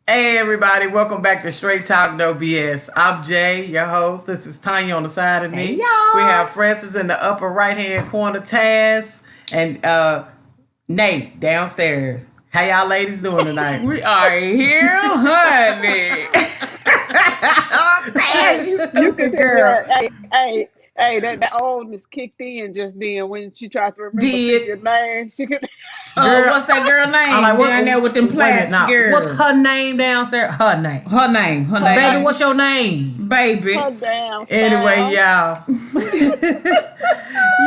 Hey everybody, welcome back to Str8 Talk, No BS. I'm Jay, your host. This is Tanya on the side of me. Hey, y'all. We have Francis in the upper right hand corner, Taz, and Nate downstairs. How y'all ladies doing tonight? We are here, honey. Taz, you stupid girl. Hey, that oldness kicked in just then when she tried to remember your name. She could. Girl, what's that girl name down there with them plants, girl? What's her name downstairs? Her name. Baby, what's your name? Baby. Her damn Anyway, y'all.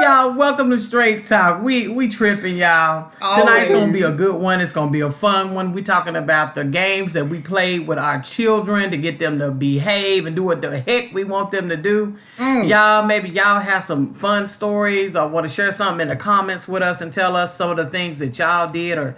Y'all, welcome to Str8 Talk. We tripping, y'all. Tonight's gonna be a good one. It's gonna be a fun one. We talking about the games that we played with our children to get them to behave and do what the heck we want them to do. Y'all, maybe y'all have some fun stories or want to share something in the comments with us and tell us some of the things that y'all did or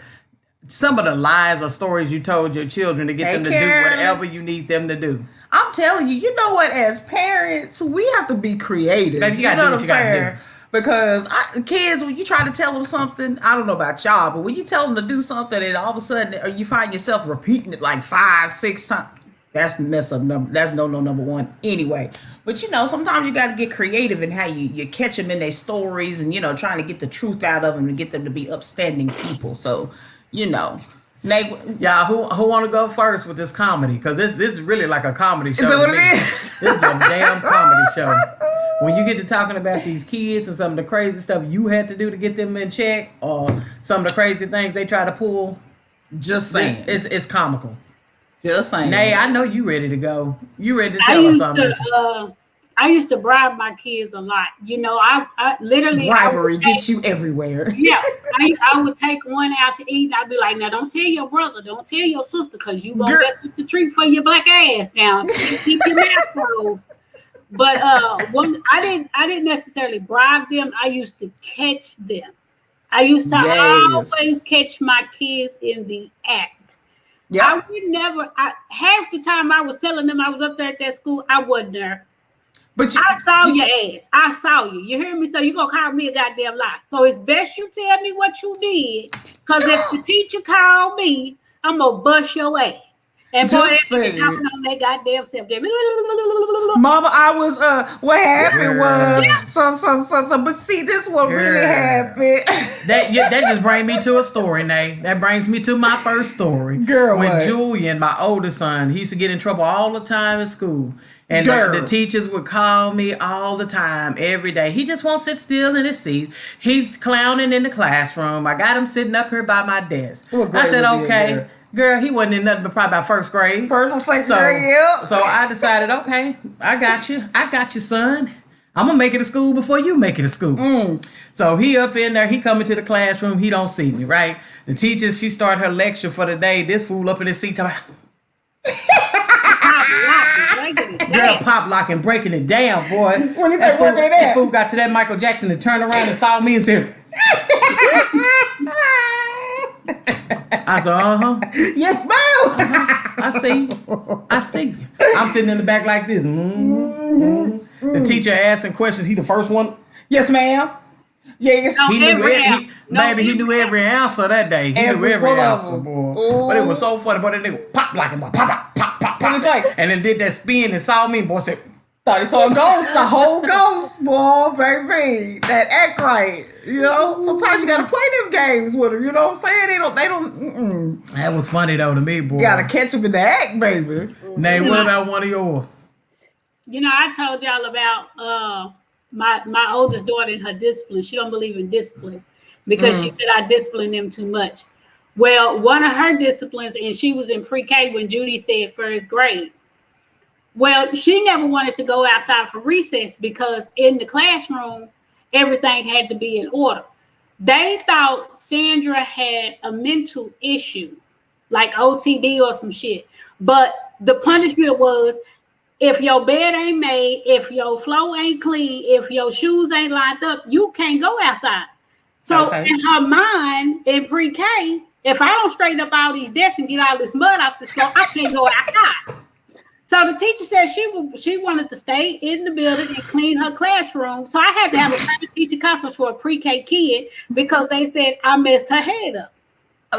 some of the lies or stories you told your children to get them to do whatever you need them to do. I'm telling you, you know what? As parents, we have to be creative. Baby, you gotta do what you gotta do. Because kids, when you try to tell them something, I don't know about y'all, but when you tell them to do something and all of a sudden you find yourself repeating it like 5-6 times, that's mess up number. That's no number one anyway. But sometimes you got to get creative in how you catch them in their stories and trying to get the truth out of them and get them to be upstanding people. So Nate, y'all, who want to go first with this comedy? Because this is really like a comedy show. Is it what it is? This is a damn comedy show. When you get to talking about these kids and some of the crazy stuff you had to do to get them in check, or some of the crazy things they try to pull, just saying, it's comical. Just saying. Nay, I know you ready to go. You ready to tell us something? I used to bribe my kids a lot. I literally bribery gets you everywhere. Yeah, I would take one out to eat. I'd be like, now don't tell your brother, don't tell your sister, because you gonna get the treat for your black ass. Now keep your mouth closed. But I didn't necessarily bribe them. I used to catch them. I used to always catch my kids in the act. Yeah. I would never. Half the time I was telling them I was up there at that school, I wasn't there. But I saw your ass. I saw you. You hear me? So you gonna call me a goddamn lie. So it's best you tell me what you did, because if the teacher called me, I'm gonna bust your ass. And boy, talking on that goddamn self there. Mama, I was what happened was so but see, this what really happened. That just brings me to a story, Nay. That brings me to my first story. Girl, when Julian, my oldest son, he used to get in trouble all the time at school. And the teachers would call me all the time, every day. He just won't sit still in his seat. He's clowning in the classroom. I got him sitting up here by my desk. I said, okay. Girl, he wasn't in nothing but probably about first grade. First and second grade, yeah. So I decided, okay, I got you, son. I'm gonna make it to school before you make it to school. So he up in there, he coming to the classroom, he don't see me, right? The teacher, she start her lecture for the day. This fool up in his seat talking girl, pop locking, breaking it down, boy. When he said working it out, that fool got to that Michael Jackson and turned around and saw me and said, I said, yes, ma'am. I see. I'm sitting in the back like this. The teacher asking questions. He the first one. Yes, ma'am. Yes. He knew every answer that day. He knew every answer, boy. Ooh. But it was so funny. But that nigga pop like him, pop. And then did that spin and saw me. Boy said, thought he saw a ghost, a whole ghost, boy, baby. That act right. Sometimes you gotta play them games with them. You know what I'm saying? They don't. That was funny though to me, boy. You gotta catch them in the act, baby. Nay, what about one of yours? I told y'all about my oldest daughter and her discipline. She don't believe in discipline because she said I discipline them too much. Well, one of her disciplines, and she was in pre-K when Judy said first grade. Well, she never wanted to go outside for recess because in the classroom, everything had to be in order. They thought Sandra had a mental issue, like OCD or some shit. But the punishment was, if your bed ain't made, if your floor ain't clean, if your shoes ain't lined up, you can't go outside. So in her mind, in pre-K, if I don't straighten up all these desks and get all this mud off the floor, I can't go outside. So the teacher said she wanted to stay in the building and clean her classroom. So I had to have a parent-teacher conference for a pre-K kid because they said I messed her head up.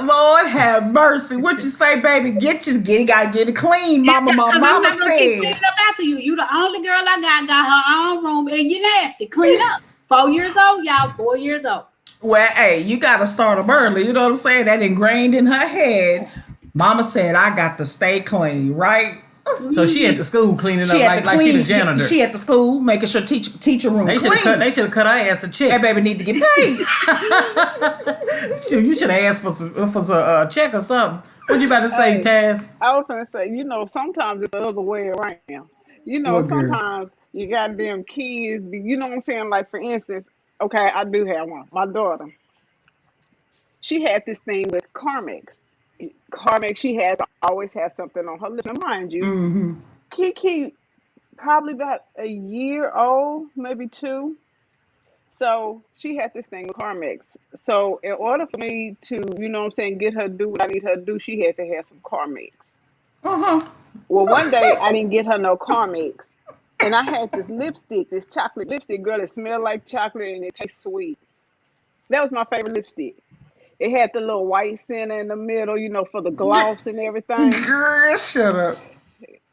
Lord have mercy. What you say, baby? Gotta get it clean, mama. My mama said. Clean up after you. You the only girl I got her own room, and you nasty. Clean up. 4 years old, y'all. 4 years old. Well, hey, you gotta start them early. You know what I'm saying? That ingrained in her head. Mama said, I got to stay clean, right? So she at the school cleaning up like she the janitor. She at the school making sure teacher room clean. They should have cut her ass a check. That baby need to get paid. You should have asked for a check or something. What you about to say, Taz? I was going to say, sometimes it's the other way around. Sometimes you got them kids, you know what I'm saying? Like, for instance, okay, I do have one. My daughter, she had this thing with Carmex. She always has something on her lips. Now, mind you, Kiki, probably about a year old, maybe 2. So she had this thing with Carmex. So in order for me to, get her to do what I need her to do, she had to have some Carmex. Well, one day I didn't get her no Carmex, and I had this lipstick, this chocolate lipstick, girl. It smelled like chocolate and it tastes sweet. That was my favorite lipstick. It had the little white center in the middle, for the gloss and everything. Girl, shut up.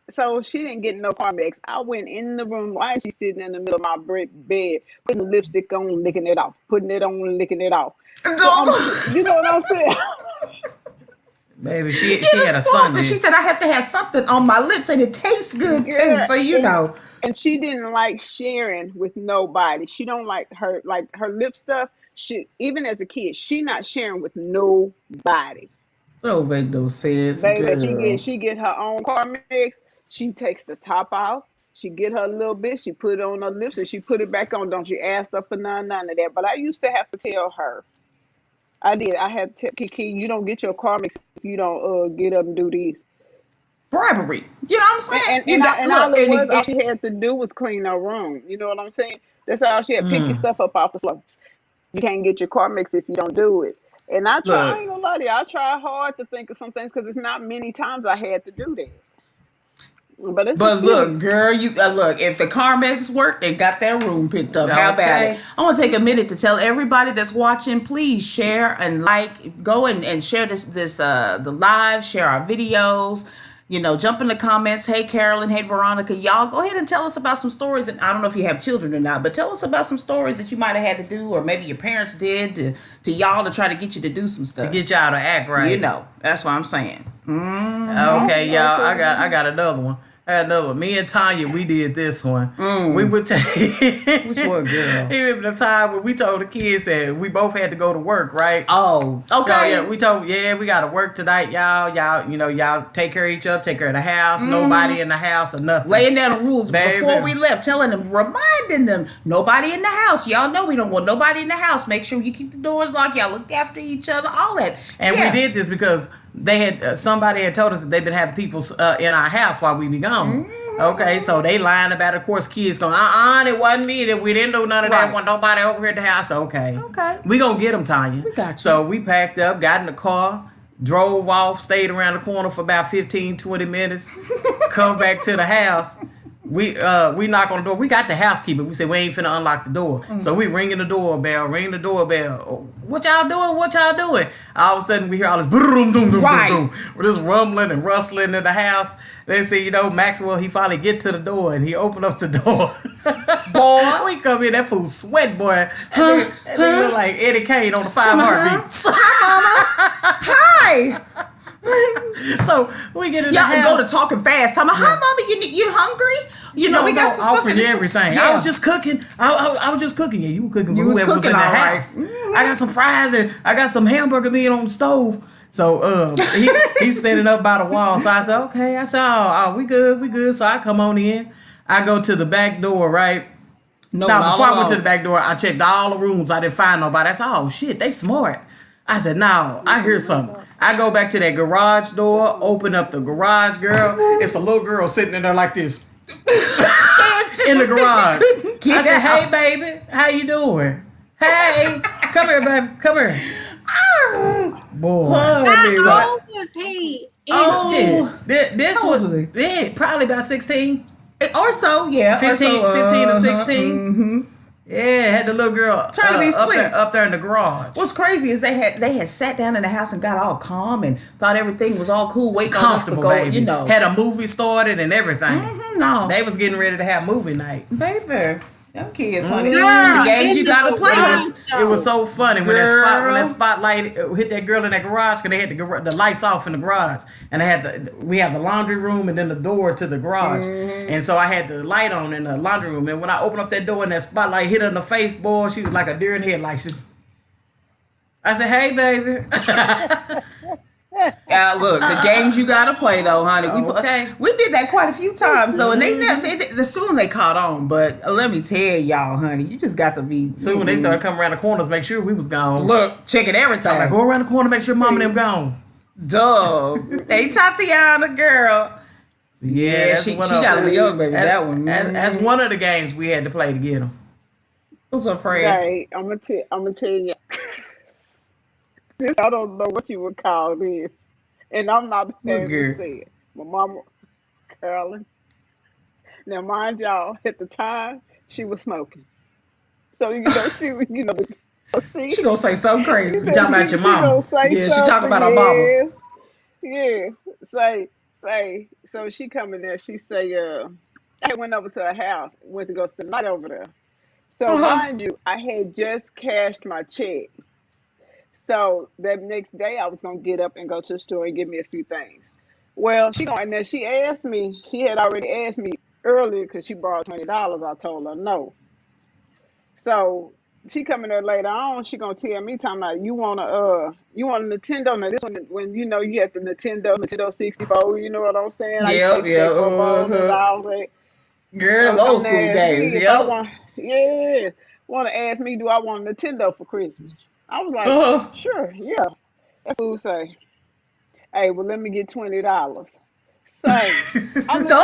So she didn't get no Carmex. I went in the room. Why is she sitting in the middle of my bed, putting the lipstick on, licking it off, putting it on, licking it off? So you know what I'm saying? Baby, she had a son. She said, I have to have something on my lips and it tastes good too. So And she didn't like sharing with nobody. She don't like her lip stuff. She, even as a kid, she not sharing with nobody. Don't make no sense, baby. Girl. She get her own Carmex. She takes the top off. She get her little bit. She put it on her lips and she put it back on. Don't you ask her for none of that. But I used to have to tell her. I did. I had to tell Kiki, you don't get your Carmex if you don't get up and do these. Bribery. You know what I'm saying? All she had to do was clean her room. You know what I'm saying? That's all she had. Pick your stuff up off the floor. You can't get your Carmex if you don't do it. And I ain't gonna lie to you, I try hard to think of some things because it's not many times I had to do that. But look, girl, look, if the Carmex work, they got that room picked up. Okay. How about it? I want to take a minute to tell everybody that's watching, please share and go and share the live, share our videos. Jump in the comments. Hey, Carolyn. Hey, Veronica. Y'all go ahead and tell us about some stories. And I don't know if you have children or not, but tell us about some stories that you might have had to do, or maybe your parents did to y'all to try to get you to do some stuff. To get y'all to act right. That's what I'm saying. Okay, y'all. I got another one. Me and Tanya, we did this one. We would take which one, girl? Even the time when we told the kids that we both had to go to work, right? Oh, okay. We told, we got to work tonight, y'all. Y'all take care of each other, take care of the house. Nobody in the house or nothing. Laying down the rules before we left, telling them, reminding them, nobody in the house. Y'all know we don't want nobody in the house. Make sure you keep the doors locked. Y'all look after each other. All that. And we did this because they had somebody had told us that they've been having people in our house while we be gone. Okay, so they lying about it. Of course, kids going, it wasn't me. That we didn't do none of that. Want nobody over here at the house. Okay, we gonna get them, Tanya. We got you. So we packed up, got in the car, drove off, stayed around the corner for about 15-20 minutes, come back to the house. We knock on the door. We got the housekeeper. We said we ain't finna unlock the door. So we ring the doorbell. Oh, what y'all doing? All of a sudden we hear all this boom, boom, boom, boom. We're just rumbling and rustling in the house. They say, Maxwell, he finally get to the door and he opened up the door. Boy, we come in, that fool sweat, boy. That nigga look like Eddie Kane on the 5 heartbeats. Hi, Mama. Hi. So we get in the house. Y'all go to talking fast. Hi, Mama. You hungry? We got some stuff in everything. Yeah. I was just cooking. I was just cooking. Yeah, you were cooking. You was cooking was in the house. I got some fries and I got some hamburger meat on the stove. So he's standing up by the wall. So I said, okay. I said, oh, we good. So I come on in. I go to the back door, right? No, now before I went to the back door, I checked all the rooms. I didn't find nobody. I said, oh shit, they smart. I said, no, I hear something. I go back to that garage door, open up the garage, girl. It's a little girl sitting in there like this. In the garage. I said, hey baby, how you doing? Hey, come here, baby, come here. Boy, how old was he? This was probably about 16 or so, yeah, 15 to 16. Mm-hmm. Yeah, had the little girl trying to be sweet up there in the garage. What's crazy is they had sat down in the house and got all calm and thought everything was all cool, waiting on us to go, baby. Had a movie started and everything. No, they was getting ready to have movie night, baby. Them kids, honey. The games you gotta play. It was so funny when that spotlight hit that girl in that garage, because they had the lights off in the garage, and we have the laundry room and then the door to the garage, and so I had the light on in the laundry room, and when I opened up that door and that spotlight hit her in the face, boy, she was like a deer in the headlights. I said, "Hey, baby." Look, the games you gotta play though, honey. We did that quite a few times though, and they soon they caught on. But let me tell y'all, honey, you just got to be. Soon when they started coming around the corners, make sure we was gone. Look, check it every time. Like, go around the corner, make sure mom and them gone. Duh. Hey, Tatiana, girl. Yeah, she got a young baby. That one. That's one of the games we had to play to get them. What's up, Fred? Right, I'm gonna tell you. I don't know what you would call this, and I'm not prepared to say it. My mama, Carolyn. Now, mind y'all, at the time she was smoking, so she gonna say something crazy. You talking about your mama? Yeah, she talking about her mama. Yeah, say. So she come in there. She say, I went over to her house, went to go spend the night over there. So mind you, I had just cashed my check. So that next day, I was gonna get up and go to the store and get me a few things. Well, she asked me. She had already asked me earlier because she borrowed $20. I told her no. So she coming there later on. She gonna tell me, talking about, you want a Nintendo? Now this one, when you have the Nintendo 64. You know what I'm saying? Yeah. Girl, old school games. Yeah. Want to ask me, do I want a Nintendo for Christmas? I was like, sure, yeah. That fool say, hey, well, let me get $20. Say, I told her,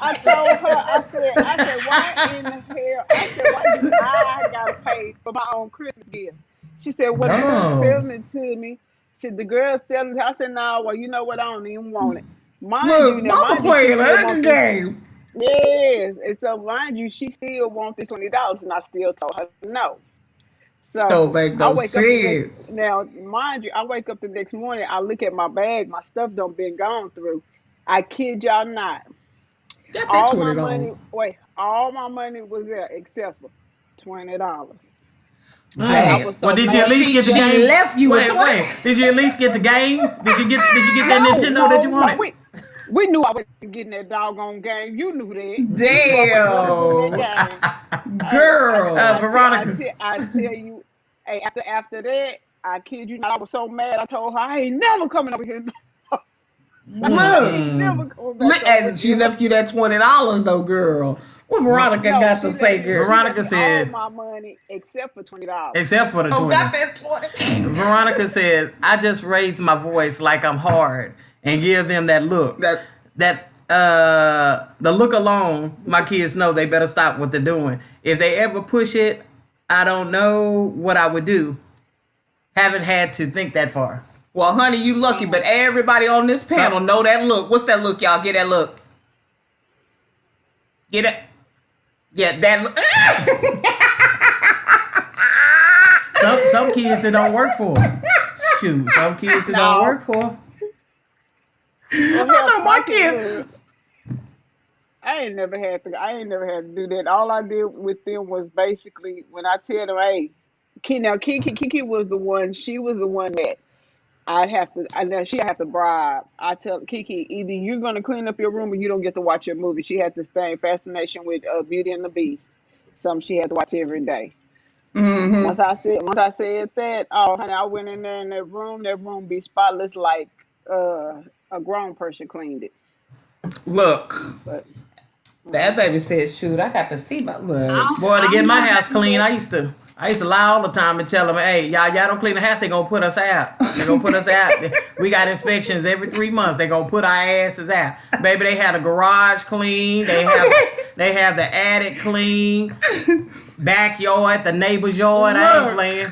I said, why in the hell? I said, why do I gotta pay for my own Christmas gift? She said, well, the girl selling it to me. The girl selling it. I said, no, well, you know what? I don't even want it. Mama playing a game. Yes, and so mind you, she still wants this $20, and I still told her no. So don't make no sense. Now, mind you, I wake up the next morning, I look at my bag, my stuff done been gone through. I kid y'all not. All my money was there except for $20. Well, did you at least get the game? Left you with Did you at least get the game? Did you get that Nintendo that you wanted? We knew I wasn't getting that doggone game. You knew that. Damn. Girl. Veronica. I tell you, hey, after that, I kid you not, I was so mad. I told her, I ain't never coming over here. And she left you that $20 though, girl. What Veronica got to say, girl? Veronica said, all my money except for $20. Except for the 20. Got that 20. Veronica said, I just raised my voice like I'm hard and give them that look. The look alone, my kids know they better stop what they're doing. If they ever push it, I don't know what I would do. Haven't had to think that far. Well, honey, you lucky, but everybody on this panel know that look. What's that look, y'all? Get that look. Get it. Yeah, that look. Some kids it don't work for. Shoot, some kids it don't work for. I know my kids. I ain't never had to do that. All I did with them was basically when I tell them, hey, Kiki was the one. She was the one that she have to bribe. I tell Kiki, either you're gonna clean up your room or you don't get to watch your movie. She had the same fascination with Beauty and the Beast. Something she had to watch every day. Mm-hmm. Once I said that, oh honey, I went in there in that room. That room be spotless like a grown person cleaned it. Look, But that baby said, shoot, I got to see my look. Boy, to I get don't my know house about clean, that. I used to lie all the time and tell them, hey, y'all don't clean the house, they gonna put us out. They gonna put us out. We got inspections every 3 months. They gonna put our asses out. Baby, they had a garage clean. They have the attic clean. Backyard, the neighbor's yard. I ain't Look. playing.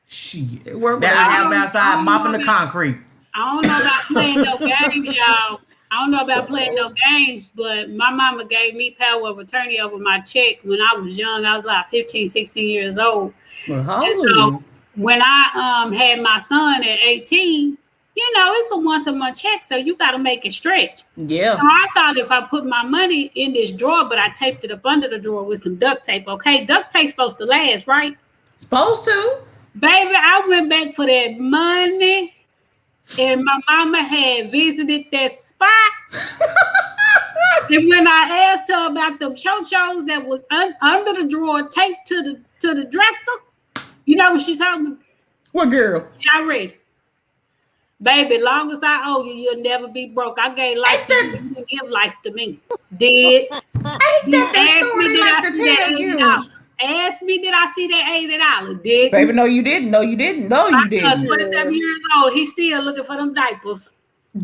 Shit. Work with That I have I outside don't know mopping the about concrete. I don't know about playing no games, y'all. I don't know about playing no games, but my mama gave me power of attorney over my check when I was young. I was like 15, 16 years old. Well, how And old was so you? when I had my son at 18, it's a once a month check, so you got to make it stretch. Yeah. So I thought if I put my money in this drawer, but I taped it up under the drawer with some duct tape, okay? Duct tape's supposed to last, right? Supposed to. Baby, I went back for that money, and my mama had visited that spot. And when I asked her about them cho-chos that was under the drawer taped to the dresser, you know what she told me? What girl? Y'all ready? Baby, long as I owe you, you'll never be broke. I gave life to you. You didn't give life to me. Did. Ain't that the Ask story me, they did like I to see that tell $80? you? Ask me, did I see that $80? Did. Baby, no, you didn't. No, you didn't. No, My you son, didn't. 27 years old, he's still looking for them diapers.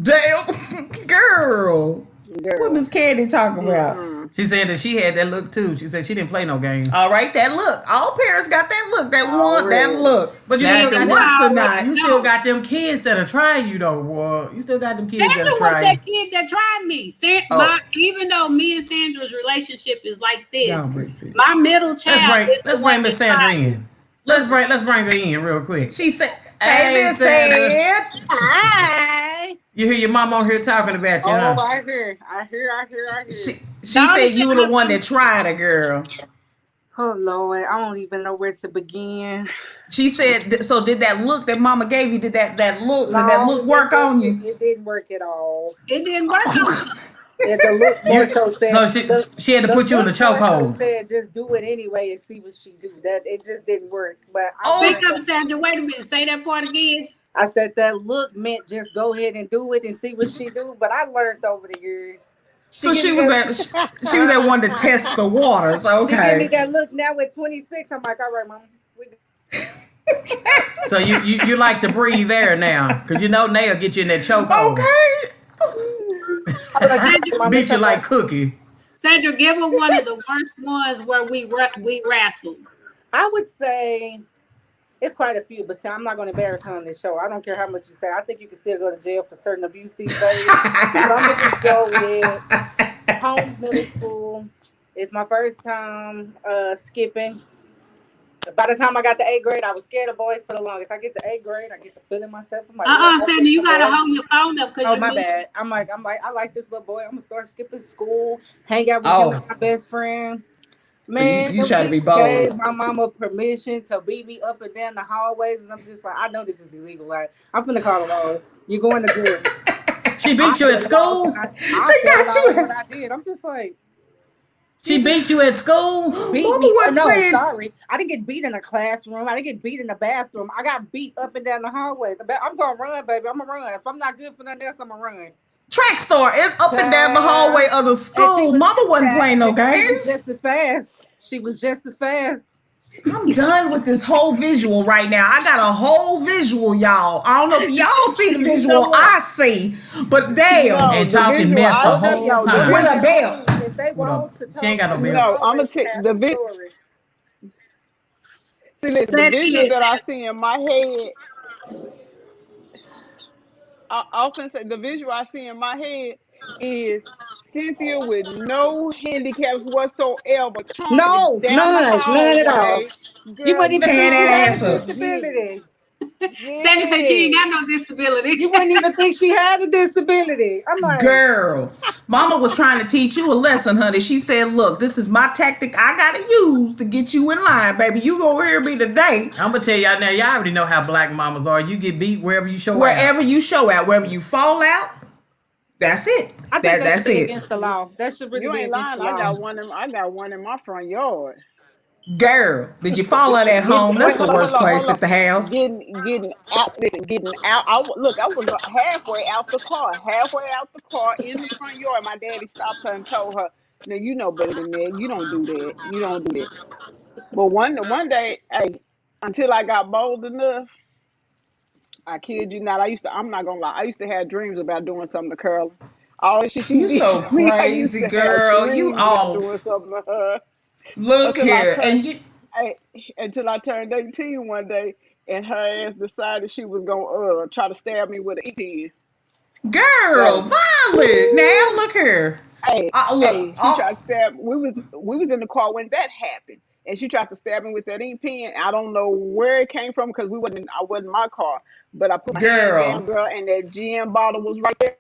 Damn, girl. What Miss Candy talking about? She said that she had that look too. She said she didn't play no games. All right, that look. All parents got that look. That one, that look. But you Now, still if it got works or them, not. you still got them kids that'll try you though, boy. You still got them kids Sandra that'll was try you. that kid that tried me. Even though me and Sandra's relationship is like this, my middle child is Let's the bring one Miss that Sandra tried me. in. Let's bring her in real quick. She said, Hey, Miss Sandra. Sand. Hi. You hear your mom on here talking about you, huh? oh, I hear. She said you were the one that tried her, girl. Oh Lord, I don't even know where to begin. She said, so did that look that mama gave you, did that look No, work on you? It didn't work at all. It didn't work on me. The look more so said. So she had to the put you in a look more so chokehold. said, just do it anyway and see what she do. That it just didn't work. But Speak up, Sandra. Wait a minute. Say that part again. I said that look meant just go ahead and do it and see what she do. But I learned over the years. So she was that one to test the waters. She give me Okay. that look now at 26. I'm like, all right, mom. So you like to breathe air now, because you know they'll get you in that chokehold. Okay. Beat you like Cookie. Sandra, give her one of the worst ones where we wrestled. I would say it's quite a few, but I'm not going to embarrass her on this show. I don't care how much you say. I think you can still go to jail for certain abuse these days. So I'm going to just go with Holmes Middle School. It's my first time skipping. By the time I got the 8th grade, I was scared of boys for the longest. I get the 8th grade, I get the feeling myself. I'm like, Sandra, you got to hold your phone up. Oh, my bad. I'm like, I like this little boy. I'm going to start skipping school, hang out with him and my best friend. Man, you try to be bold. Gave my mama permission to beat me up and down the hallways, and I'm just like, I know this is illegal. Like, I'm finna call the laws. You're going to jail. She beat you at school? They got you at I did. I'm just like, She beat you at school? beat Mama me. wasn't No, playing. sorry. I didn't get beat in a classroom. I didn't get beat in the bathroom. I got beat up and down the hallway. I'm gonna run, baby. I'm gonna run. If I'm not good for nothing else, I'm gonna run. Track star up and down the hallway of the school. Mama wasn't playing no She was games. just as fast. She was just as fast. I'm done with this whole visual right now. I got a whole visual, y'all. I don't know if y'all see the visual I see, but damn. No, And the talking visual, mess the I- whole no, the time. With a belt. If they want to She ain't got no talk, belt. No, I'm always gonna take have the a story. See, listen, the visual that I see in my head. I often say the visual I see in my head is Cynthia with no handicaps whatsoever, charging No, down the none at all. hallway. You Girl, wouldn't even Tear think that she had ass a up. disability. Sandra said she ain't got no disability. You wouldn't even think she had a disability. I'm like, Girl, mama was trying to teach you a lesson, honey. She said, look, this is my tactic I gotta use to get you in line, baby. You gonna hear me today. I'm gonna tell y'all now, y'all already know how black mamas are. You get beat wherever you show Wherever out. you show out, wherever you fall out, that's it. I think That's should be it. against the law. That should really you be ain't against lying. the law. I got one in my front yard. Girl, did you fall out at home? That's the worst place at the house. Getting out. Listen, getting out. I was halfway out the car in the front yard. My daddy stopped her and told her, "No, you know better than that. You don't do that. You don't do that." But one day, hey, until I got bold enough, I kid you not. I'm not gonna lie. I used to have dreams about doing something to Curly. All the shit she You did so to me, I used crazy, to have girl. You dreams about all doing something to her. look Until I here, turned, and you, I, until I turned 18 one day, and her ass decided she was gonna try to stab me with an E-pen. girl, So, Violet. Now ooh, look here. hey, Look. hey, she tried to stab. We was in the car when that happened, and she tried to stab me with that ink pen. I don't know where it came from because I wasn't in my car, but I put my hand Girl, down, girl, and that gin bottle was right there.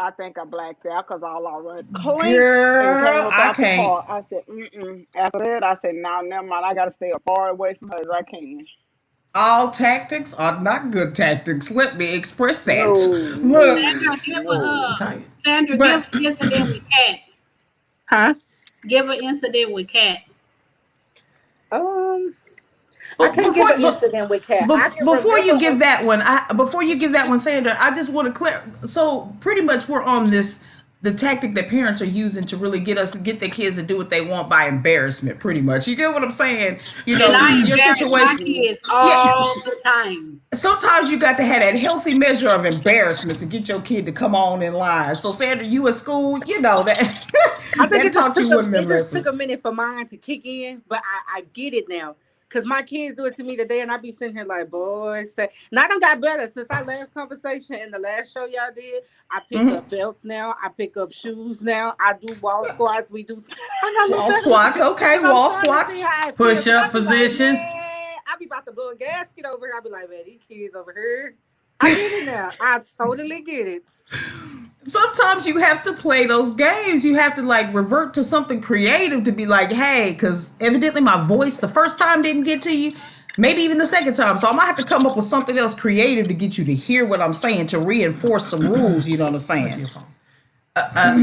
I think I blacked out because all I read clink and came girl, up I out the can't. car. I said, mm-mm. After that, I said, nah, never mind. I got to stay as far away from her as I can. All tactics are not good tactics. Let me express that. No, Look, no, no. Sandra, give but an incident with Cat. Huh? Give an incident with Cat. Um, I can't before, give an incident with Cat. I can before remember you give her. that one, Sandra, I just want to clear. So pretty much, we're on the tactic that parents are using to really get their kids to do what they want by embarrassment. Pretty much, you get what I'm saying? You And know, I your embarrass my situation. kids Yeah, all the time. sometimes you got to have that healthy measure of embarrassment to get your kid to come on in line. So Sandra, you at school, you know that I think that taught you one of them it just lessons. took a minute for mine to kick in, but I get it now. Cause my kids do it to me today, and I be sitting here like, boy, say. And I done got better since our last conversation and the last show y'all did. I pick Mm-hmm. up belts now. I pick up shoes now. I do wall squats. We do. I got a little Wall better squats, okay, because I'm wall starting to see squats. how it feels. Push Cause I up be like, position. man, I be about to blow a gasket over here. I be like, man, these kids over here. I get it now. I totally get it. Sometimes you have to play those games. You have to like revert to something creative to be like, hey, because evidently my voice the first time didn't get to you, maybe even the second time. So I might have to come up with something else creative to get you to hear what I'm saying, to reinforce some rules. You know what I'm saying?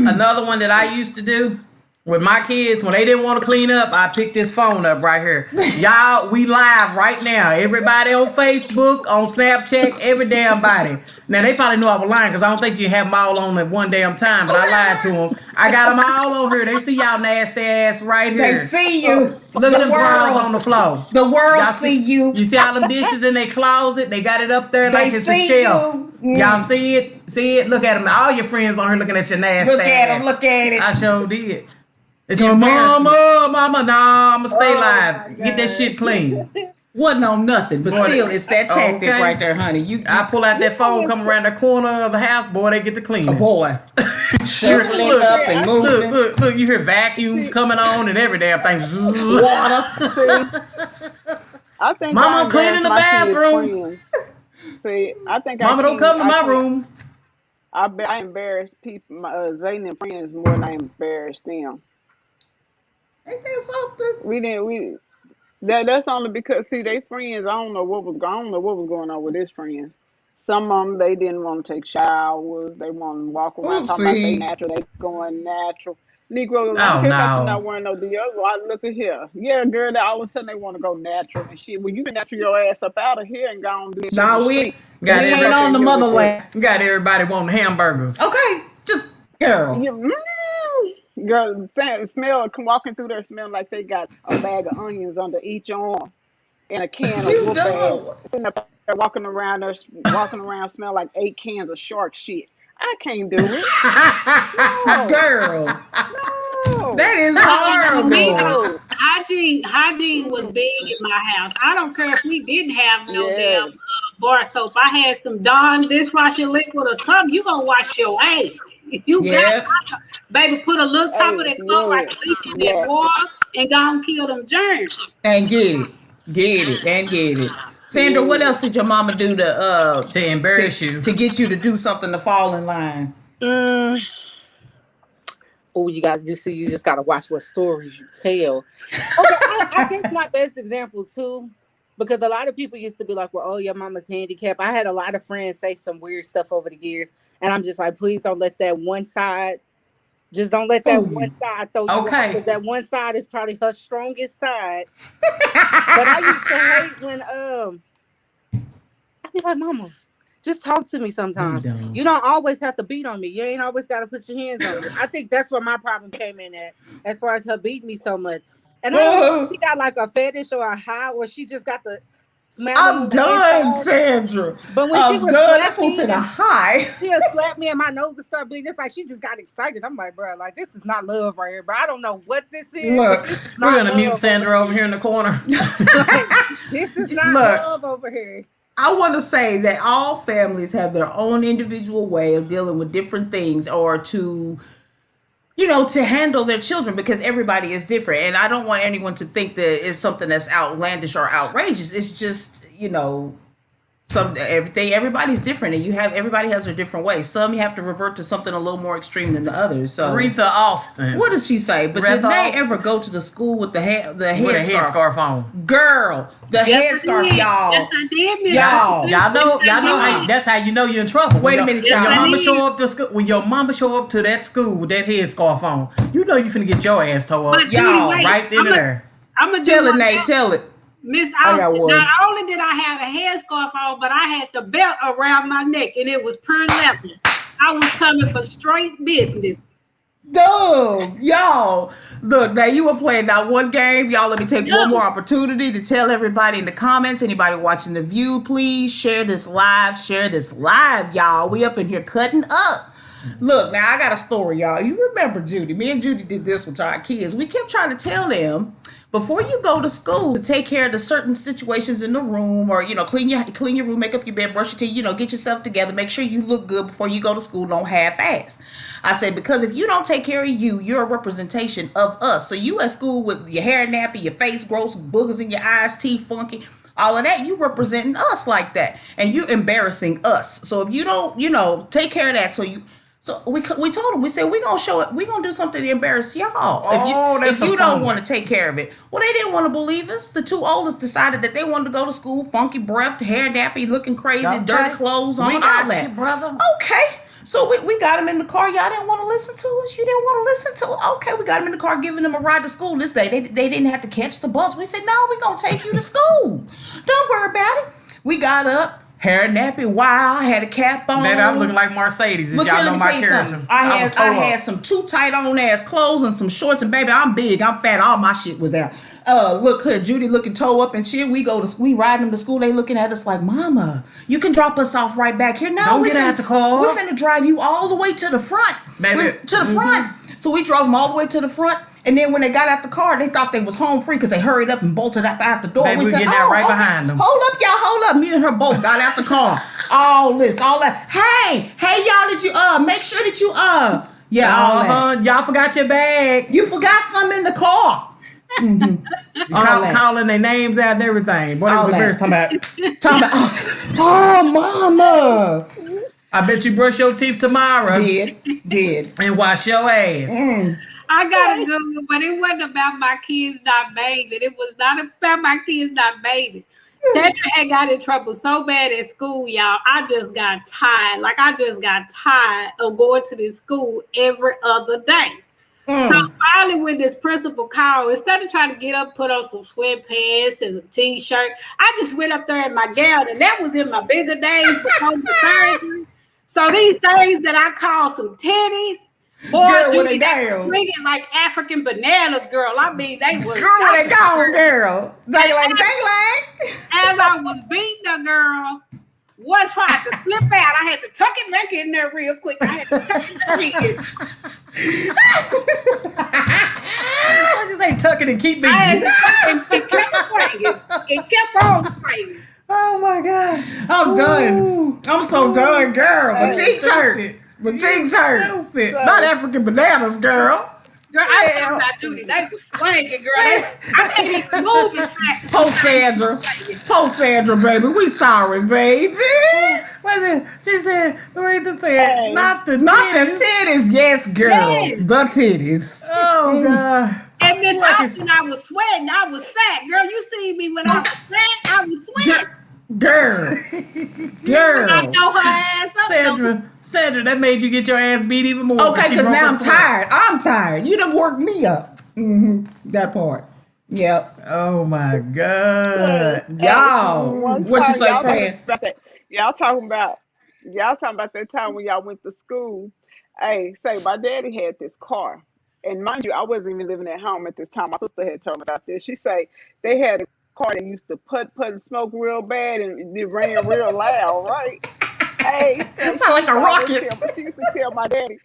Another one that I used to do with my kids when they didn't want to clean up, I picked this phone up right here. Y'all, we live right now. Everybody on Facebook, on Snapchat, every damn body. Now they probably knew I was lying because I don't think you have them all on at one damn time, but I lied to them. I got them all over here. They see y'all nasty ass right They here. see you. Look at The them drawers on the world. floor. The world Y'all see you. You see all them dishes in their closet? They got it up there They like it's a see shelf. you. Y'all see it? See it? Look at them. All your friends on here looking at your nasty Look at ass. them. Look at I it. sure did. They told me, mama, nah, I'ma stay Oh my live. Get that shit clean. Wasn't on nothing, but Boy, still, it's that tactic okay. right there, honey. I pull out You that know phone, come around the corner of the house, boy, they get to a cleaning. boy shuffling Look, up and moving. look, you hear vacuums see, coming on and every damn thing. Water. see, I think I Mama cleaning embarrassed the my kids' bathroom. friends. See, I think Mama don't come to I my can't. room. I embarrassed people, Zayden and friends more than I embarrassed them. Ain't that something? We didn't. That's only because see they friends. I don't know what was going on with his friends. Some of them they didn't want to take showers. They want to walk around talking about they Oopsie. natural. They going natural. Negroes, I don't Oh care about you not no. wearing no deodorant. I look at here. Yeah, girl, that all of a sudden they want to go natural and shit. Well, you can natural your ass up out of here and go and do that shit in the No, street. Got we You ain't fuck on every in the here with your motherland. got everybody wanting hamburgers. Okay, just girl. you, girl, smell walking through there smelling like they got a bag of onions under each arm and a can of You whoop ass do. sitting up there walking around smell like 8 cans of shark shit. I can't do it. No, Girl, no, that is For me, horrible. no. hygiene was big in my house. I don't care if we didn't have no damn Yes. bar soap. I had some Dawn dishwashing liquid or something. You gonna wash your ass. If you got, Yeah, baby, put a little top of Hey, that cloth like yes, bleach in that yes. water and go and kill them germs. and get it. Sandra, what else Yes. did your mama do To embarrass you. to get you to do something to fall in line? Mm. Oh, you just gotta watch what stories you tell. Okay, I guess my best example too, because a lot of people used to be like, well, oh, your mama's handicapped. I had a lot of friends say some weird stuff over the years, and I'm just like, please don't let that one side Just don't let that one side throw you off, because that one side is probably her strongest side. But I used to hate when I'd be like, Mama, just talk to me sometimes. You don't always have to beat on me. You ain't always got to put your hands on me. I think that's where my problem came in at, as far as her beating me so much. And I don't know if she got like a fetish or a high, or she just got the smell. I'm done, Sandra. But when she would slap me, a high. She'll slap me and my nose will start bleeding. It's like she just got excited. I'm like, bro, like this is not love right here, bro. I don't know what this is. Look, we're gonna mute Sandra over here in the corner. Like, this is not love over here. I want to say that all families have their own individual way of dealing with different things, or to handle their children, because everybody is different. And I don't want anyone to think that it's something that's outlandish or outrageous. It's just, everybody's different, and everybody has their different ways. Some you have to revert to something a little more extreme than the others. So Aretha Austin. What does she say? But did they ever go to the school with the headscarf on? Girl, the headscarf, y'all. Yes, I did. Y'all know. That's how you know you're in trouble. Wait a minute, y'all. When your mama show up to that school with that headscarf on, you know you finna get your ass tore up. Y'all, right then and there. Tell it, Nate. Tell it. Miss Austin, not only did I have a headscarf on, but I had the belt around my neck, and it was pure leather. I was coming for straight business. Dude, y'all, look, now you were playing that one game. Y'all, let me take one more opportunity to tell everybody in the comments, anybody watching The View, please share this live, y'all. We up in here cutting up. Look, now I got a story, y'all. You remember Judy. Me and Judy did this with our kids. We kept trying to tell them, before you go to school, to take care of the certain situations in the room, or, clean your room, make up your bed, brush your teeth, get yourself together, make sure you look good before you go to school. Don't half-ass. I said, because if you don't take care of you, you're a representation of us. So you at school with your hair nappy, your face gross, boogers in your eyes, teeth funky, all of that, you representing us like that. And you embarrassing us. So if you don't, take care of that. So we told them, we said, we're going to do something to embarrass y'all. If you don't want to take care of it. Well, they didn't want to believe us. The two oldest decided that they wanted to go to school, funky breath, hair nappy, looking crazy, dirty clothes on, all that. You, brother. Okay. So we got them in the car. Y'all didn't want to listen to us. You didn't want to listen to us. Okay, we got them in the car, giving them a ride to school this day. They didn't have to catch the bus. We said, no, we're going to take you to school. Don't worry about it. We got up. Hair nappy, wild, had a cap on. Baby, I'm looking like Mercedes. Y'all know my character. I had some too tight on ass clothes and some shorts, and baby, I'm big, I'm fat, all my shit was out. Look here, Judy looking toe up and shit. We riding them to school. They looking at us like, Mama, you can drop us off right back here. No, don't get out the car. We're finna drive you all the way to the front, baby. To the front. So we drove them all the way to the front. And then when they got out the car, they thought they was home free because they hurried up and bolted out the door. Baby, we said, getting out right behind them. Hold up, y'all, hold up. Me and her both got out the car. All that. Hey, y'all, did you make sure that you y'all forgot your bag. You forgot something in the car. Mm-hmm. Calling their names out and everything. Boy, they was talking about, mama. I bet you brush your teeth tomorrow. Did. And wash your ass. I got a good one, but it wasn't about my kids not bathing. It was not about my kids not bathing. Sandra had got in trouble so bad at school, y'all. I just got tired. Like, I just got tired of going to this school every other day. So finally, when this principal called, instead of trying to get up, put on some sweatpants and a t-shirt, I just went up there in my gown, and that was in my bigger days before the surgery. So these things that I call some titties, boy, girl, they down. Swinging like African bananas, girl. I mean, they was. Girl, they gone, girl. Dang-lang. As I was beating the girl, one tried to slip out. I had to tuck it back in there real quick. I had to tuck it back in. I just say tuck it and keep beating. I had to tuck it and kept swinging. It kept on swinging. Oh my God. I'm done. I'm so done, girl. My cheeks hurt. My cheeks hurt. Stupid. Not African bananas, girl. Girl, I thought about duty. They was swinging, girl. I can't even move as fast. Post Sandra, baby. We sorry, baby. Wait a minute. She said, Aretha said, not the titties. Yes, girl. Yes. The titties. Oh, God. And Miss Austin, I was sweating. I was fat. Girl, you see me when I was fat, I was sweating. Girl. I know her ass up. Sandra, Sandra, that made you get your ass beat even more. Okay, because now I'm tired. I'm tired. You done worked me up. That part. Yep. Oh my God. Y'all. What you say, Fran? Y'all talking about that time when y'all went to school. Hey, say my daddy had this car. And mind you, I wasn't even living at home at this time. My sister had told me about this. She say they had a car that used to put and smoke real bad and it ran real loud, right? Hey, It sound like a rocket. She used to tell my daddy,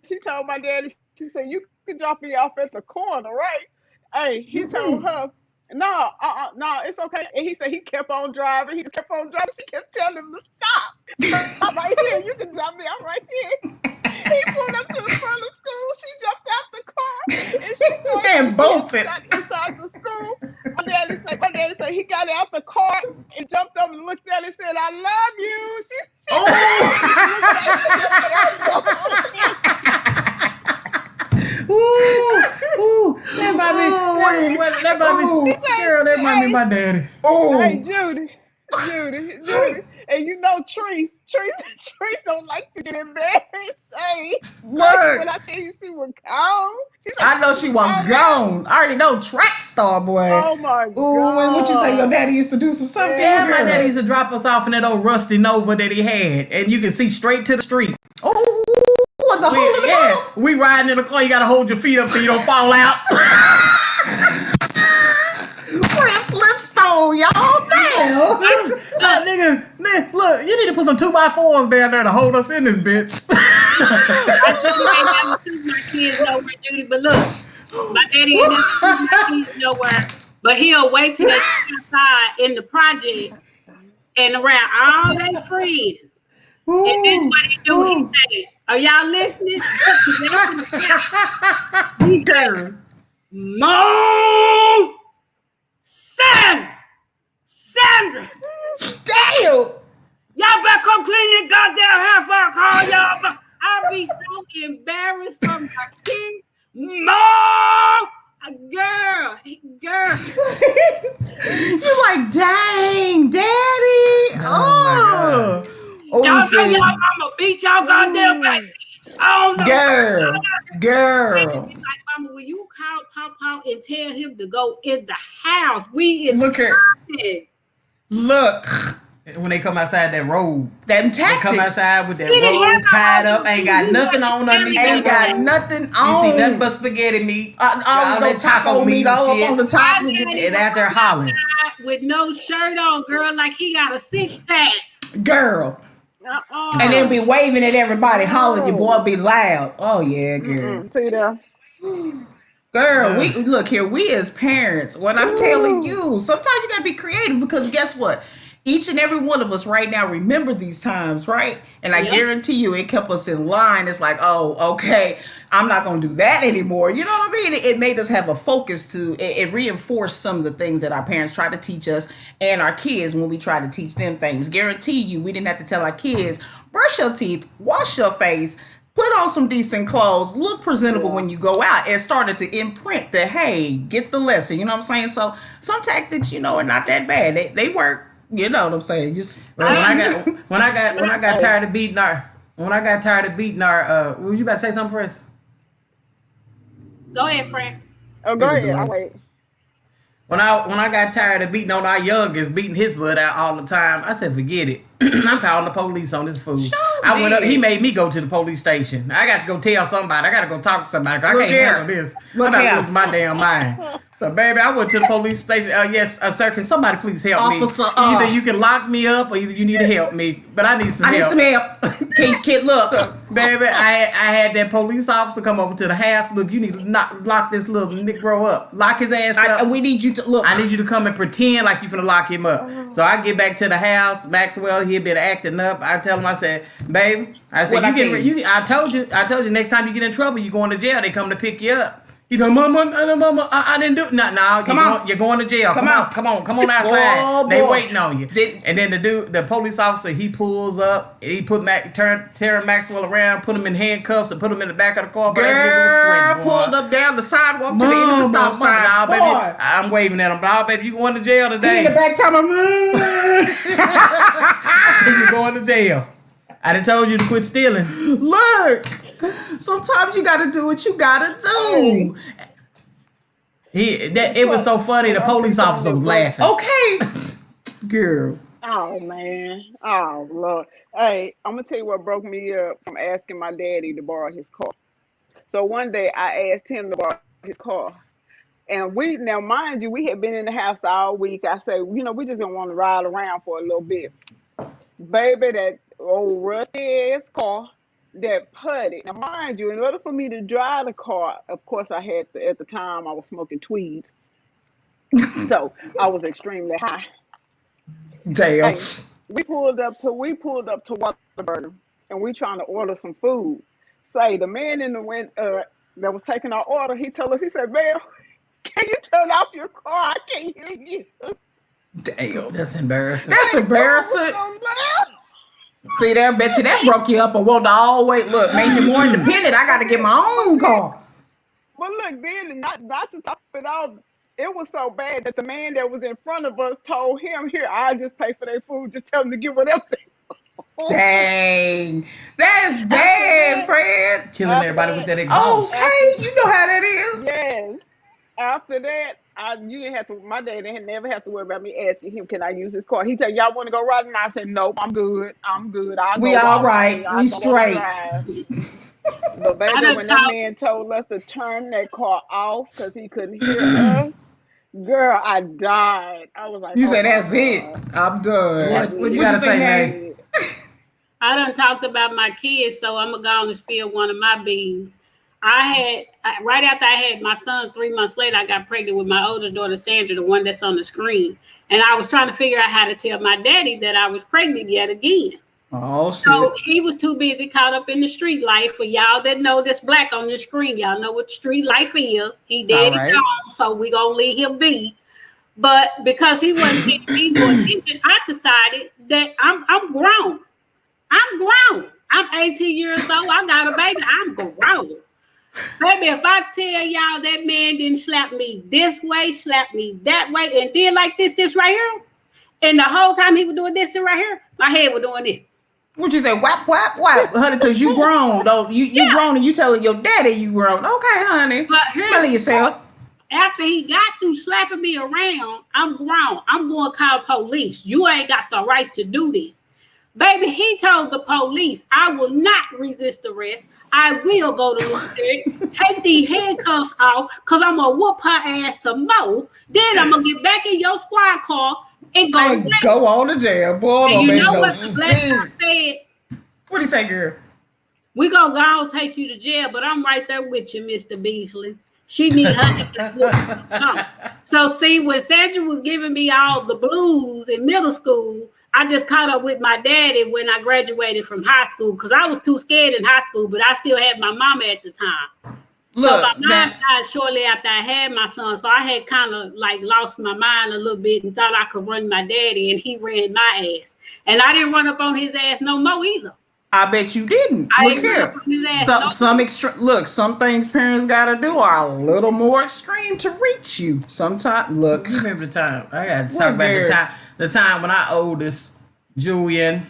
she told my daddy, she said, you can drop me off at the corner, right? Hey, he told her, no, it's okay. And he said he kept on driving. She kept telling him to stop. Stop right here. You can drop me off right here. He pulled up to the front of school. She jumped out the car and she started bolted inside the school. My daddy said he got out the car and jumped up and looked at it and said, I love you. That might be my daddy. Hey, Judy. And you know Treese don't like to get embarrassed. Hey, when I tell you she was gone. I know she was gone. I already know track star, boy. Oh my God. Ooh, what you say your daddy used to do some stuff? Yeah, my daddy used to drop us off in that old rusty Nova that he had. And you can see straight to the street. Oh, what's a hole? Yeah, we riding in the car. You got to hold your feet up so you don't fall out. Flintstone, y'all. Nigga, man, look, you need to put some 2x4s down there to hold us in this bitch. I just ain't never seen my kids nowhere, Judy. But look, my daddy ain't never seen my kids nowhere. But he'll wait till they come outside in the project and around all their friends. And this is what he do. He say, are y'all listening? He said, Mom! Sandra! Damn! Y'all better come clean this goddamn house before I call y'all. I'll be so embarrassed from my kids. Mom! Girl. You like, dang, daddy. Oh. Y'all know y'all mama beat y'all goddamn backseat. I don't know. Girl. Like, Mama, will you call Papa and tell him to go in the house? We is look. When they come outside that robe. Them tactics. They come outside with that robe tied up. Ain't got nothing on underneath. Ain't got nothing on. You see nothing but spaghetti meat. All that taco meat all up on the top. And out there hollering. With no shirt on, girl, like he got a 6-pack. Girl. And then be waving at everybody, hollering. Your boy be loud. Oh yeah, girl. See there. Girl, we look here. We as parents, when I'm telling you, sometimes you gotta be creative because guess what? Each and every one of us right now remember these times, right? And I guarantee you, it kept us in line. It's like, oh, okay, I'm not gonna do that anymore. You know what I mean? It made us have a focus to. It reinforced some of the things that our parents tried to teach us and our kids when we try to teach them things. Guarantee you, we didn't have to tell our kids, brush your teeth, wash your face. Put on some decent clothes, look presentable when you go out, and started to imprint that, hey, get the lesson. You know what I'm saying? So some tactics, are not that bad. They work. You know what I'm saying? Just when I got tired of beating our, what was you about to say something for us? Go ahead, Frank. Oh, go ahead. I'll wait. When I got tired of beating on our youngest, beating his butt out all the time, I said, forget it. I'm calling the police on this fool. I went up. He made me go to the police station. I got to go tell somebody. I got to go talk to somebody. I can't handle this. I'm about to lose my damn mind. So, baby, I went to the police station. Yes, sir, can somebody please help me? Either you can lock me up or either you need to help me. But I need some help. Kid, look. So, baby, I had that police officer come over to the house. Look, you need to lock this little Negro up. Lock his ass up. We need you to look. I need you to come and pretend like you finna lock him up. So I get back to the house. Maxwell, he had been acting up. I tell him, I said, babe, I said, I told you next time you get in trouble, you going to jail. They come to pick you up. He told mama, I didn't do it. No, you're going to jail. Come on outside. Oh, they boy. waiting on you. And then the police officer, he pulls up, and he put Terry Maxwell around, put him in handcuffs, and put him in the back of the car. Girl, pulled up down the sidewalk to the end of the stop sign. Nah, baby, I'm waving at him. Nah, baby, you going to jail today? In the back time of I said you're going to jail. I done told you to quit stealing. Look, sometimes you gotta do what you gotta do. It was so funny. The police officer was laughing. Okay, girl. Oh man. Oh Lord. Hey, I'm gonna tell you what broke me up from asking my daddy to borrow his car. So one day I asked him to borrow his car. And now mind you, we had been in the house all week. I said, we just gonna want to ride around for a little bit. Baby, that old rusty ass car that putty. Now, mind you, in order for me to drive the car, of course, I had to, at the time I was smoking tweeds, so I was extremely high. Damn. Hey, we pulled up to Whataburger, and we trying to order some food. Say the man in the that was taking our order, he told us, he said, "Ma'am, can you turn off your car? I can't hear you." Damn. That's embarrassing. That's embarrassing. See there, bet you that broke you up and won't always made you more independent. I got to get my own car. But look, then not to top it off, it was so bad that the man that was in front of us told him, "Here, I just pay for their food. Just tell them to get whatever they want." Dang, that's bad, Fred. Killing everybody with that exhaust. Okay, you know how that is. Yes. After that, you didn't have to. My dad didn't never have to worry about me asking him, "Can I use his car?" He said, "Y'all want to go riding?" I said, "Nope, I'm good. We all right. We straight." But baby, when that man told us to turn that car off because he couldn't hear us, girl, I died. I was like, "You said that's it. I'm done." What you gotta say, Nate? I done talked about my kids, so I'm gonna go on and spill one of my beans. Right after I had my son, 3 months later, I got pregnant with my oldest daughter, Sandra, the one that's on the screen. And I was trying to figure out how to tell my daddy that I was pregnant yet again. Oh, shit. So he was too busy caught up in the street life. For y'all that know that's black on the screen, y'all know what street life is. He did it all, so we gonna leave him be. But because he wasn't taking me more attention, I decided that I'm grown. I'm grown. I'm 18 years old. I got a baby. I'm grown. Baby, if I tell y'all that man didn't slap me this way, slap me that way, and then like this right here, and the whole time he was doing this right here, my head was doing this. What you say? Whap, whap, whap, honey, because you grown, though. You grown and you telling your daddy you grown. Okay, honey. Smelling yourself. After he got through slapping me around, I'm grown. I'm going to call police. You ain't got the right to do this. Baby, he told the police, "I will not resist arrest. I will go to Lieutenant, take these handcuffs off, because I'm going to whoop her ass some more. Then I'm going to get back in your squad car and go on to jail. Boy, and you know what the black guy said? What did he say, girl? "We going to go and take you to jail, but I'm right there with you, Mr. Beasley." She need her. So see, when Sandra was giving me all the blues in middle school, I just caught up with my daddy when I graduated from high school because I was too scared in high school, but I still had my mama at the time. Look, so my mom died shortly after I had my son, so I had kind of like lost my mind a little bit and thought I could run my daddy, and he ran my ass. And I didn't run up on his ass no more either. I bet you didn't. Look here. Some things parents gotta do are a little more extreme to reach you. Sometimes, look. You remember the time? I got to talk about the time when our oldest, Julian,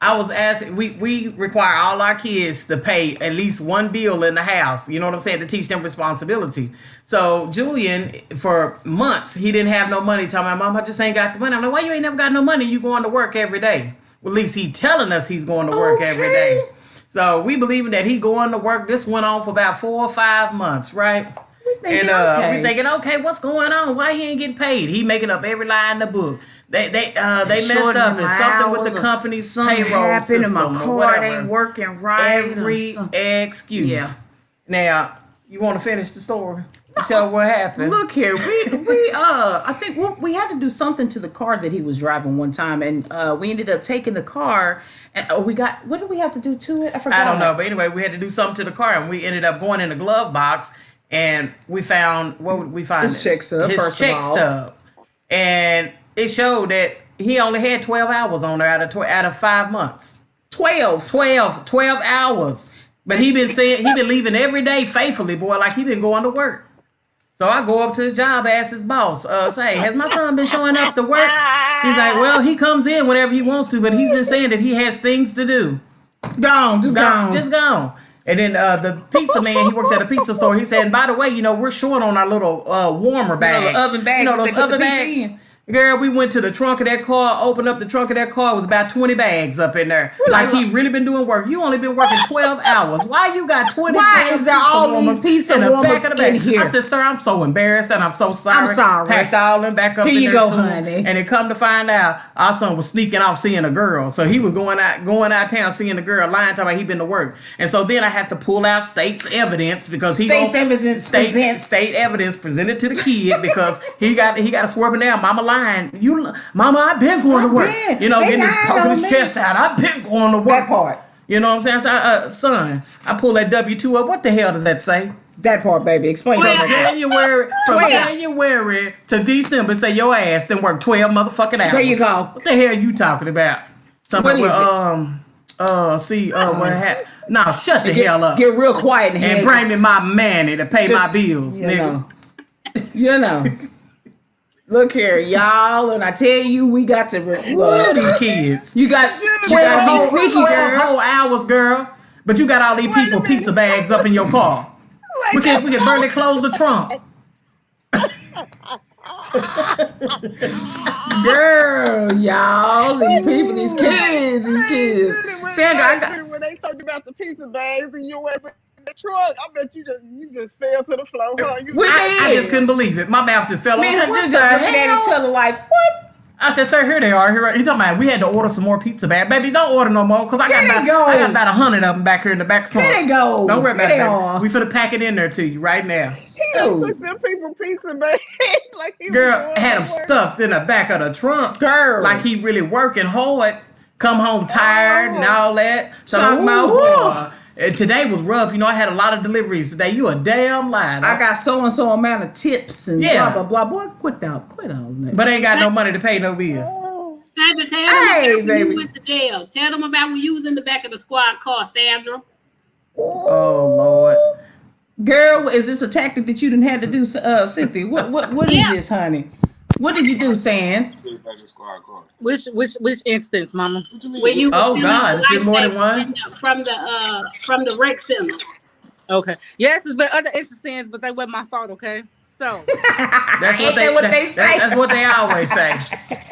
I was asking, we require all our kids to pay at least one bill in the house. You know what I'm saying? To teach them responsibility. So Julian, for months, he didn't have no money. Telling my mom, "I just ain't got the money." I'm like, "Why you ain't never got no money? You going to work every day." Well, at least he telling us he's going to work every day. So we believing that he going to work. This went on for about 4 or 5 months, right? We thinking, okay, what's going on? Why he ain't getting paid? He making up every lie in the book. They messed up. It's something with the company's payroll system and my card ain't working right. Every excuse. Yeah. Now, you want to finish the story? Tell what happened. Look here, I think we had to do something to the car that he was driving one time, and we ended up taking the car, and what did we have to do to it? I forgot. I don't know, but anyway, we had to do something to the car, and we ended up going in the glove box. and we found what would we find? His check stub. His check stub, and it showed that he only had 12 hours on there out of 5 months. 12 hours. But he been leaving every day faithfully, boy, like he been going to work. So I go up to his job, ask his boss, say, has my son been showing up to work? He's like, well, he comes in whenever he wants to, but he's been saying that he has things to do. Just gone. And then the pizza man, he worked at a pizza store. He said, and by the way, we're short on our little warmer bags. The oven bags. Those oven bags. Girl, we went to the trunk of that car, opened up the trunk of that car. It was about 20 bags up in there. Like he really been doing work. You only been working 12 hours. Why you got 20 Why is there all these pizza warmers in here? I said, sir, I'm so embarrassed and I'm so sorry. I'm sorry. Packed all them back up in there. Here you go, too. honey. And it come to find out, our son was sneaking off seeing a girl. So he was going out town seeing the girl, lying, talking about he been to work. And so then I have to pull out state's evidence because state evidence presented to the kid because he got to swerve down. Mama lying. Mama, I've been going to work. Getting poking his chest out. I've been going to work. That part. You know what I'm saying? Son, I pull that W-2 up. What the hell does that say? That part, baby. Explain From that. January to December, say your ass then work 12 motherfucking hours. There you go. What the hell are you talking about? What is it? What happened? No, shut the hell up. Get real quiet and bring me my money to pay my bills, nigga. Look here, y'all, and I tell you, we got to these kids. You got to be sneaky, 12 whole hours, girl. But you got all these people pizza bags up in your car. We can barely close the trunk. Girl, y'all, these kids. Sandra, I got when they talked about the pizza bags and you went in the truck. I bet you just fell to the floor. Huh? I just couldn't believe it. My mouth just fell off. Me and her just looking at each other like, what? I said, sir, here they are. He's talking about we had to order some more pizza bags. Baby, don't order no more because I got about 100 of them back here in the back trunk. There they go. Don't worry about it. We finna pack it in there to you right now. He took them people pizza bags like he girl had them stuffed in the back of the trunk. Girl, like he really working hard. Come home tired and all that. So and today was rough. I had a lot of deliveries today. You a damn liar. I got so and so amount of tips and blah blah blah. Boy, quit all that. But ain't got no money to pay no bill. Sandra, tell them when you went to jail. Tell them about when you was in the back of the squad car, Sandra. Oh Lord. Girl, is this a tactic that you didn't have to do, Cynthia? What is this, honey? What did you do, Sand? Which instance, Mama? When you God, it's been more than one from the rec center. Okay. Yes, it's been other instances, but they wasn't my fault. Okay. So that's what they say. That's what they always say.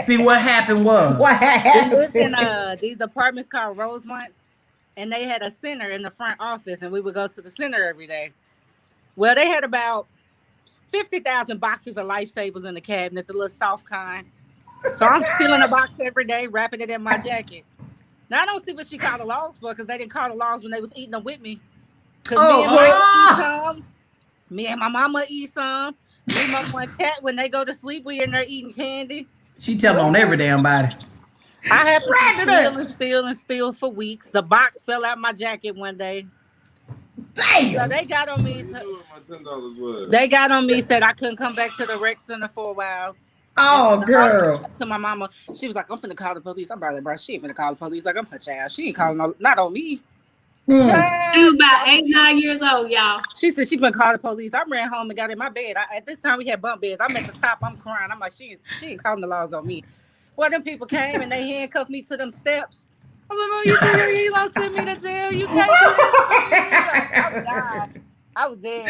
See what happened was. What happened? We lived in these apartments called Rosemonts, and they had a center in the front office, and we would go to the center every day. Well, they had about 50,000 boxes of Lifesavers in the cabinet, the little soft kind. So I'm stealing a box every day, wrapping it in my jacket. Now I don't see what she called the laws for, because they didn't call the laws when they was eating them with me. Because me and my mama eat some. Me and my one cat, when they go to sleep, we in there eating candy. She tell on every damn body. I have to steal for weeks. The box fell out my jacket one day. Damn. So they got on me. They got on me, said I couldn't come back to the rec center for a while. Oh, girl. To my mama, she was like, I'm finna call the police. I'm like, bro, she ain't finna call the police. Like, I'm her child. She ain't calling not on me. She was about 8-9 years old, y'all. She said she been called the police. I ran home and got in my bed. At this time we had bunk beds. I'm at the top. I'm crying. I'm like, she ain't calling the laws on me. Well, them people came and they handcuffed me to them steps. I'm like, you gonna send me to jail? You can't do that. I was dead.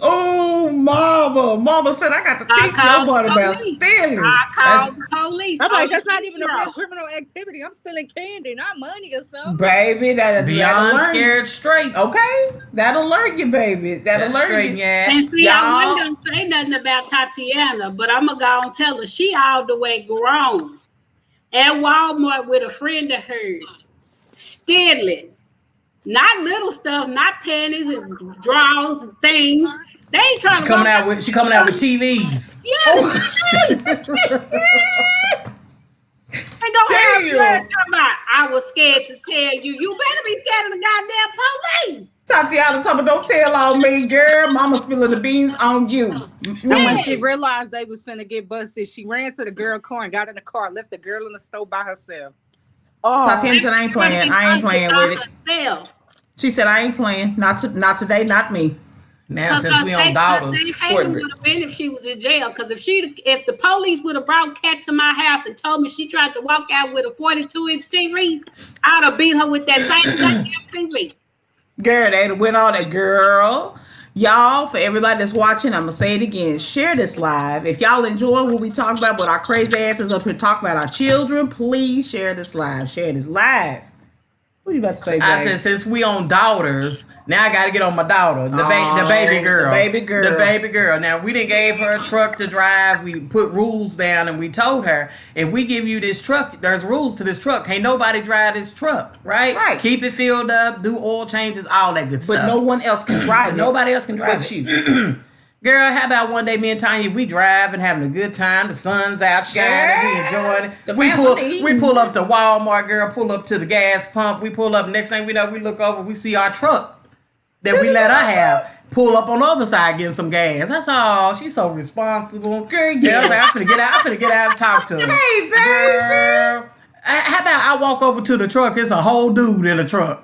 Oh, Mama said I got to teach your butt about stealing. I called the police. I'm like, that's not even a real criminal activity. I'm stealing candy, not money or something. Baby, that'll beyond scared straight. Okay, that'll learn you, baby. That'll learn you. Yeah. And see, I wasn't gonna say nothing about Tatiana, but I'm gonna go and tell her she all the way grown at Walmart with a friend of hers, stealing. Not little stuff, not panties and drawers and things. They ain't trying She coming out with TVs. Yes. And don't hear her talking about, I was scared to tell you. You better be scared of the goddamn police. Tatiana talking, don't tell on me, girl. Mama spilling the beans on you. And when she realized they was finna get busted, she ran to the girl car and got in the car, left the girl in the store by herself. Tatiana said, I ain't playing. I ain't playing with it. She said, I ain't playing. Not today, not me. Now, since we on daughters, would have been if she was in jail. Because if the police would have brought Kat to my house and told me she tried to walk out with a 42-inch TV, I'd have beat her with that same TV. Girl, they went on that, girl. Y'all, for everybody that's watching, I'm going to say it again. Share this live. If y'all enjoy what we talk about, with our crazy asses up here talking about our children, please share this live. Share this live. What are you about to say, Jay? I said, since we on daughters, now I got to get on my daughter, the baby girl. The baby girl. The baby girl. Now, we didn't gave her a truck to drive. We put rules down, and we told her, if we give you this truck, there's rules to this truck. Ain't nobody drive this truck, right? Right. Keep it filled up, do oil changes, all that good stuff. But no one else can drive it. Nobody else can drive but it. you. Girl, how about one day me and Tanya, we driving, having a good time. The sun's out shining, we enjoying it. We pull up to Walmart, girl, pull up to the gas pump. We pull up, next thing we know, we look over, we see our truck that we let her have. Pull up on the other side getting some gas. That's all. She's so responsible. Girl, yeah. I was like, I'm finna get out and talk to her. Hey, baby. Girl. How about I walk over to the truck, it's a whole dude in the truck.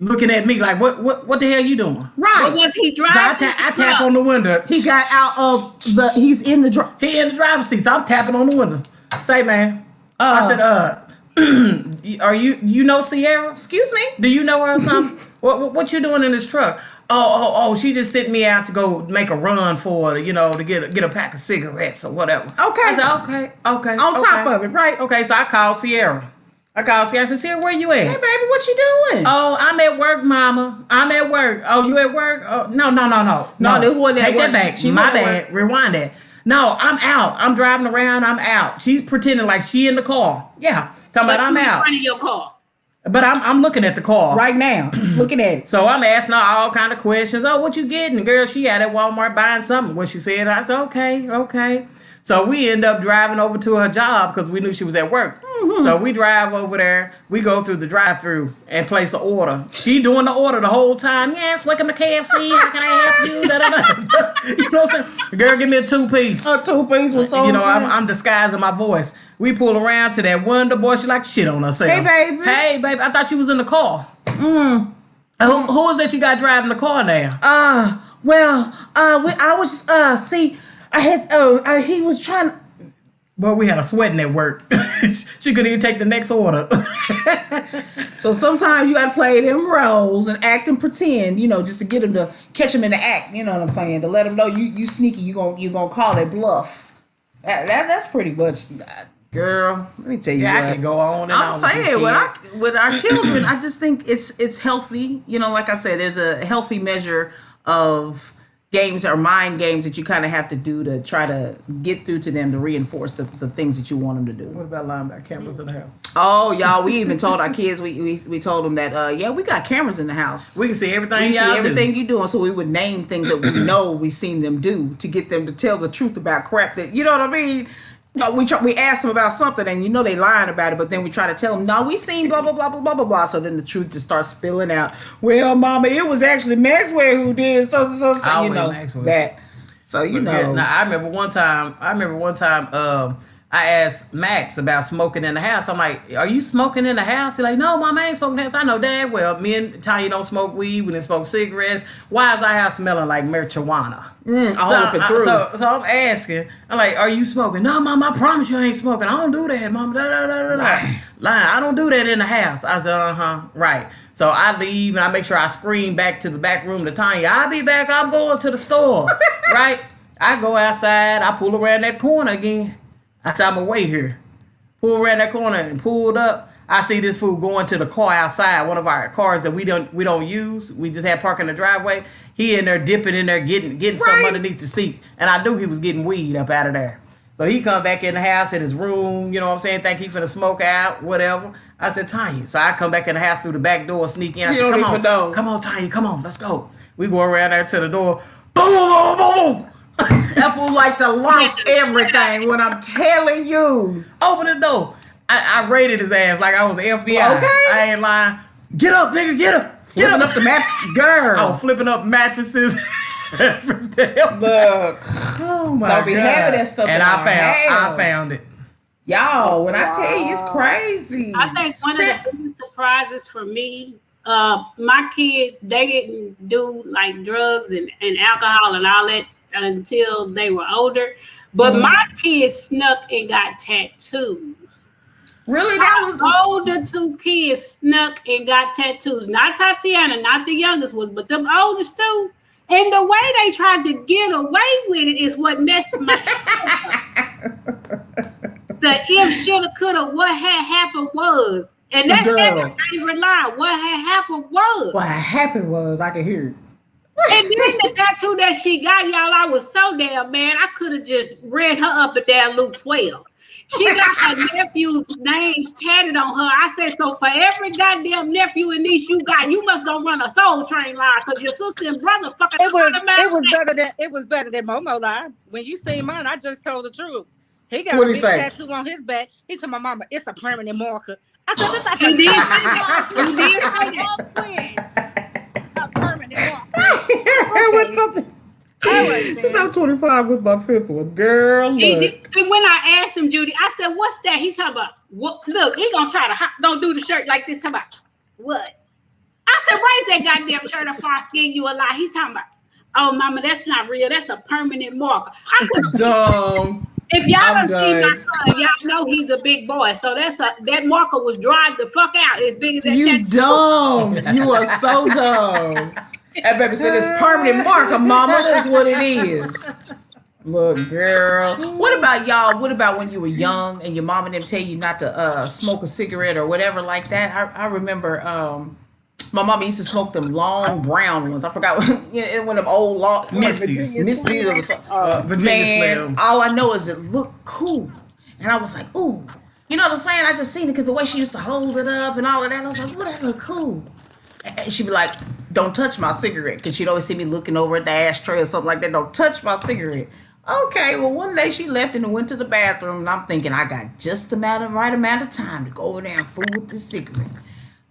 Looking at me like, what the hell you doing? Right. What was he driving? So I tap on the window. He got out of he's in the He in the driver's seat, so I'm tapping on the window. Say, man. I said, are you know Sierra? Excuse me? Do you know her or something? what you doing in this truck? Oh, she just sent me out to go make a run for, to get a pack of cigarettes or whatever. Okay. I said, okay. On top of it, right? Okay, so I called Sierra. I said, Sierra, where you at? Hey, baby, what you doing? Oh, I'm at work, mama. I'm at work. Oh, you at work? Oh, no. No, this wasn't Take at that work. back. She My wasn't at bad. work. Rewind that. No, I'm out. I'm driving around. I'm out. She's pretending like she in the car. Yeah. Talking about I'm out. In front of your car. But I'm looking at the car. Right now. Looking at it. So I'm asking her all kind of questions. Oh, what you getting? Girl, she out at Walmart buying something. What she said. I said, okay. So we end up driving over to her job because we knew she was at work. Mm-hmm. So we drive over there. We go through the drive-through and place the order. She doing the order the whole time. Yes, welcome to KFC. How can I help you? You know what I'm saying? Girl, give me a 2-piece. A 2-piece was so good. I'm disguising my voice. We pull around to that wonder boy. She like shit on herself. Hey, baby. I thought you was in the car. Mm. Who is that you got driving the car now? I was see. I had he was trying. Boy, we had a sweating at work. She couldn't even take the next order. So sometimes you gotta play them roles and act and pretend, just to get them to catch them in the act. You know what I'm saying? To let them know you sneaky. You gonna call it bluff. That's pretty much. Girl, let me tell you what. I can go on and I'm on. saying with our children, I just think it's healthy. Like I said, there's a healthy measure of games or mind games that you kind of have to do to try to get through to them to reinforce the things that you want them to do. What about lying about cameras in the house? Oh, y'all, we even told our kids, we told them that, we got cameras in the house. We can see everything We see y'all everything do. you doing, so we would name things that we know we seen them do to get them to tell the truth about crap that, you know what I mean? We ask them about something and they lying about it, but then we try to tell them, no, we seen blah, blah, blah, blah, blah, blah, blah. So then the truth just starts spilling out. Well, mama, it was actually Maxwell who did so, Maxwell. that. So, Yeah, now, I remember one time, I asked Max about smoking in the house. I'm like, are you smoking in the house? He's like, no, Mama, I ain't smoking in the house. I know Dad. Well, me and Tanya don't smoke weed. We didn't smoke cigarettes. Why is our house smelling like marijuana? So I'm asking. I'm like, are you smoking? No, Mom, I promise you I ain't smoking. I don't do that, Mom. Lying. I don't do that in the house. I said, right. So I leave and I make sure I scream back to the back room to Tanya. I'll be back. I'm going to the store. Right? I go outside. I pull around that corner again. I said, I'm going to wait here. Pull around that corner and pulled up. I see this fool going to the car outside, one of our cars that we don't use. We just had parked in the driveway. He in there dipping in there, getting something underneath the seat. And I knew he was getting weed up out of there. So he come back in the house, in his room, you know what I'm saying, think he finna smoke out, whatever. I said, Tanya. So I come back in the house through the back door, sneak in. I said, come on, Tanya, come on, let's go. We go around there to the door. Boom, boom, boom, boom. That fool like to launch everything when I'm telling you. Open the door. I raided his ass like I was the FBI. Okay. I ain't lying. Get up, nigga, get up. Flipping up the mat, girl. Oh, flipping up mattresses. Every damn Look, oh my don't be God. having that stuff. And in I our house. found it. Y'all, when I tell you, it's crazy. I think one of the biggest surprises for me, my kids, they didn't do like drugs and alcohol and all that until they were older. But my kids snuck and got tattoos. Really? That was the older two kids snuck and got tattoos. Not Tatiana, not the youngest one, but them oldest two. And the way they tried to get away with it is what messed my head up. The if, shoulda, coulda, what had happened was. And that's their favorite line. What had happened was. What happened was, I could hear it. And then the tattoo that she got, y'all, I was so damn mad. I could have just read her up and down Luke 12. She got her nephew's names tatted on her. I said, so for every goddamn nephew and niece you got, you must go run a Soul Train line because your sister and brother fucking. It was better than Momo line. When you seen mine, I just told the truth. He got a big tattoo on his back. He told my mama, it's a permanent marker. I said, this like a permanent marker. Since I'm 25 with my fifth one, girl. Look. And when I asked him, Judy, I said, "What's that?" He talking about, "What? Look, he gonna try to don't do the shirt like this." Talking about what? I said, "Raise that goddamn shirt before I skin you a lie." He talking about, "Oh, mama, that's not real. That's a permanent marker." I could dumb. If y'all don't see my son, y'all know he's a big boy. So that marker was dried the fuck out as big as that. You dumb. You are so dumb. That baby said it's permanent marker, mama. That's what it is. Look, girl. What about y'all? What about when you were young and your mom and them tell you not to smoke a cigarette or whatever like that? I remember my mama used to smoke them long brown ones. I forgot one of them old long Misties or something. Virginia Slim. All I know is it looked cool, and I was like, ooh, you know what I'm saying? I just seen it because the way she used to hold it up and all of that. I was like, ooh, that look cool. And she'd be like, don't touch my cigarette, because she'd always see me looking over at the ashtray or something like that. Don't touch my cigarette. Okay, well, one day she left and went to the bathroom, and I'm thinking I got just the right amount of time to go over there and fool with this cigarette.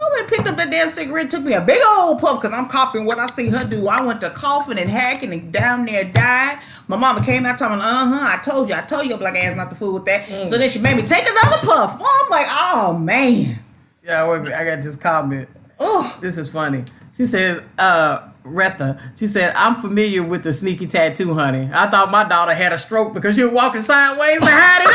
I went and picked up that damn cigarette, took me a big old puff, because I'm copying what I see her do. I went to coughing and hacking and down there died. My mama came out telling me, I told you, black ass not to fool with that. So then she made me take another puff. Well, I'm like, oh, man. Yeah, wait a minute. I got this comment. Oh, this is funny. She says, Retha, she said, I'm familiar with the sneaky tattoo, honey. I thought my daughter had a stroke because she was walking sideways and hiding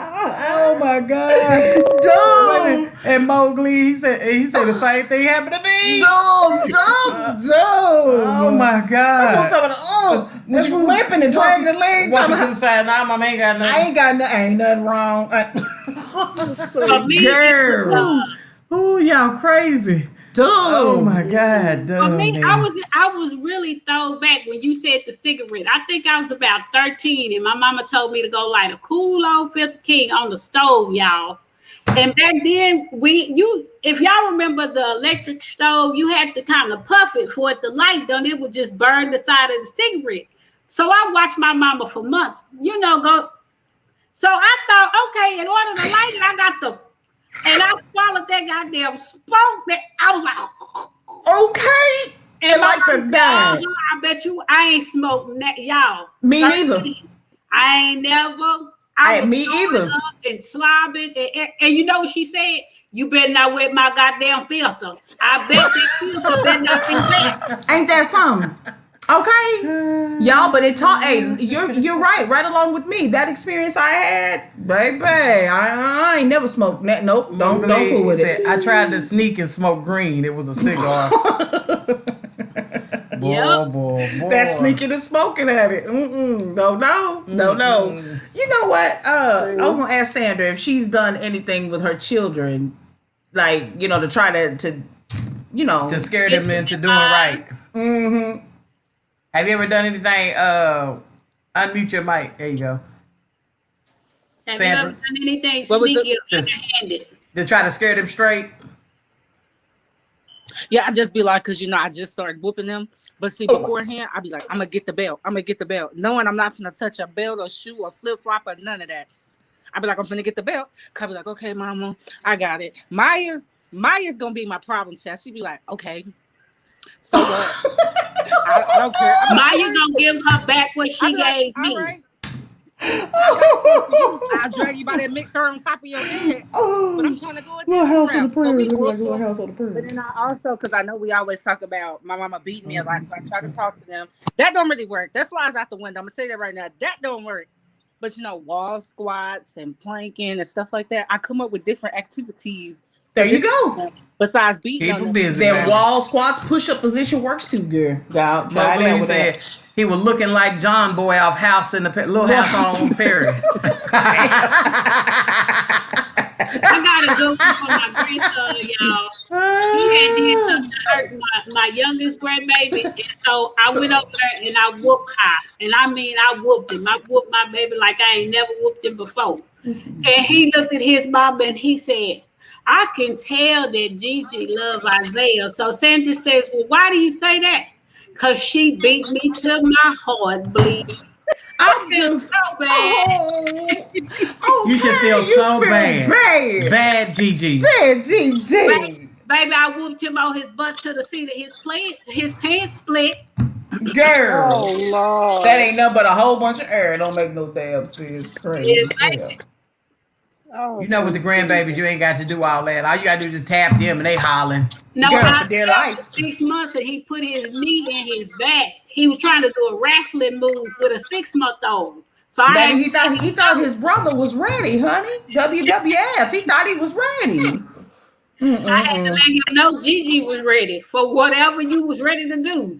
oh my God. Dumb. And Mowgli, he said the same thing happened to me. Dumb. Oh my God. When you limping and dragging the leg. Walking to the side, nah, mama ain't got nothing. Ain't nothing wrong. Girl. Ooh, y'all crazy. Dumb. Oh my God, dumb. For me, I was really thrown back when you said the cigarette. I think I was about 13, and my mama told me to go light a cool on Filter King on the stove, y'all. And back then, if y'all remember the electric stove, you had to kind of puff it for it to light, then it would just burn the side of the cigarette. So I watched my mama for months, go. So I thought, okay, in order to light it, I got and I swallowed that goddamn smoke. That I was like, okay. And like the dad. I bet you I ain't smoked y'all. Me neither. I ain't never. Me either. And slobbing, and you know what she said? You better not wear my goddamn filter. I bet that filter better not be wet. Ain't that something? Okay, y'all, but it taught. Hey, you're right along with me. That experience I had, baby, I ain't never smoked. Nope, don't fool with it. I tried to sneak and smoke green. It was a cigar. boy. That sneaking and smoking at it. No. You know what? I was gonna ask Sandra if she's done anything with her children, like to try to to scare them into doing right. Mm-hmm. Have you ever done anything? Unmute your mic. There you go. Have Sandra, you ever done anything sneaky or underhanded? To try to scare them straight? Yeah, I just be like, cause I just started whooping them. But see, beforehand, I'd be like, I'm gonna get the belt. I'm gonna get the belt, knowing I'm not gonna touch a belt or shoe or flip flop or none of that. I'd be like, I'm gonna get the belt. I'd be like, okay, mama, I got it. Maya's gonna be my problem child. She'd be like, okay, so what? I don't care. Maya gonna give her back what she gave me. All right. I'll drag you by that mix her on top of your head. But I'm trying to go a different route. But then I also, because I know we always talk about my mama beating me a lot, so I try to talk to them. That don't really work. That flies out the window. I'm gonna tell you that right now. That don't work. But wall squats and planking and stuff like that, I come up with different activities. There you go. Besides beating people busy. Then wall squats, push-up position works too, girl. He said he was looking like John Boy off House in the Little House on Paris. I gotta go for my grandson, y'all. He had did something to hurt my youngest grandbaby, and so I went over there and I whooped her. And I mean, I whooped him. I whooped my baby like I ain't never whooped him before. And he looked at his mama and he said, I can tell that Gigi loves Isaiah. So Sandra says, well, why do you say that? Because she beat me to my heart bleed. I'm just so bad. You should feel so bad. Bad Gigi. Bad Gigi. Baby, I whooped him on his butt to the seat of his pants split. Girl. Oh, Lord. That ain't nothing but a whole bunch of air. Don't make no damn sense. Crazy. Oh, with the grandbabies, you ain't got to do all that. All you got to do is just tap them and they hollering. No, for their life. 6 months and he put his knee in his back. He was trying to do a wrestling move with a 6-month-old. So he thought his brother was ready, honey. WWF. He thought he was ready. I had to let him know Gigi was ready for whatever you was ready to do.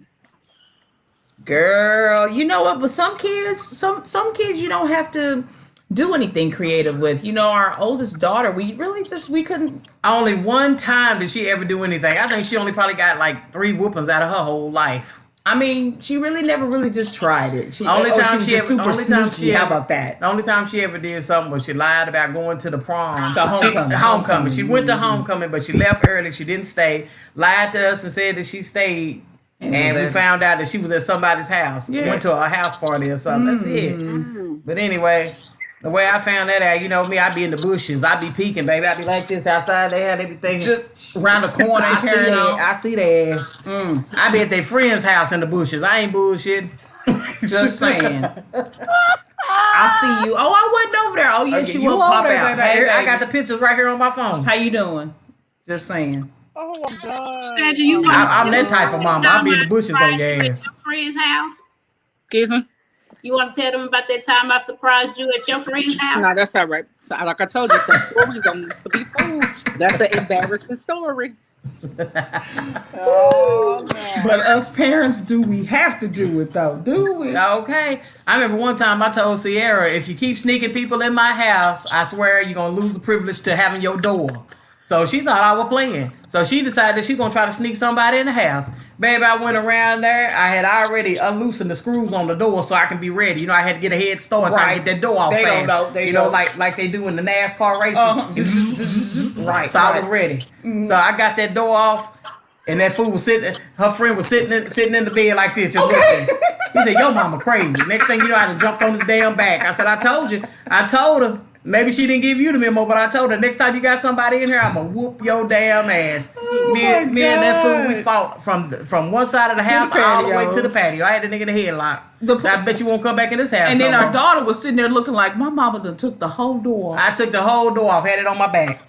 Girl, you know what? But some kids you don't have to do anything creative with. Our oldest daughter, we couldn't. Only one time did she ever do anything. I think she only probably got like 3 whoopings out of her whole life. I mean, she really never really just tried it. How about that? The only time she ever did something was she lied about going to the prom. The homecoming. She went to homecoming, but she left early. She didn't stay. Lied to us and said that she stayed. And we found out that she was at somebody's house. Yeah. Went to a house party or something. That's it. But anyway, the way I found that out, me, I'd be in the bushes. I'd be peeking, baby. I'd be like this outside. They had everything. Just around the corner and carrying on. I see their ass. I'd be at their friend's house in the bushes. I ain't bullshit. Just saying. I see you. Oh, I wasn't over there. Oh, yeah, she will pop out. Hey, I got the pictures right here on my phone. How you doing? Just saying. Oh, my God. Sandra, I'm that type of mama. I'll be in the bushes on your ass. Your friend's house? Excuse me? You want to tell them about that time I surprised you at your friend's house? No, that's all right. So, like I told you, that story's going to be told. That's an embarrassing story. Oh, man. But us parents, do we have to do it, though? Do we? Okay. I remember one time I told Sierra, if you keep sneaking people in my house, I swear you're going to lose the privilege to having your door. So she thought I was playing. So she decided that she's going to try to sneak somebody in the house. Baby, I went around there. I had already unloosened the screws on the door so I can be ready. I had to get a head start so I can get that door off they fast. Don't know. Like they do in the NASCAR races. Right. So I was ready. So I got that door off, and that fool was sitting. Her friend was sitting in the bed like this, just looking. He said, "Yo, mama crazy." Next thing you know, I jumped on his damn back. I said, "I told you." I told her. Maybe she didn't give you the memo, but I told her next time you got somebody in here, I'm gonna whoop your damn ass. Me and that fool, we fought from one side of the house all the way to the patio. I had the nigga in the headlock. I bet you won't come back in this house. And then our daughter was sitting there looking like, my mama done took the whole door off. I took the whole door off, had it on my back.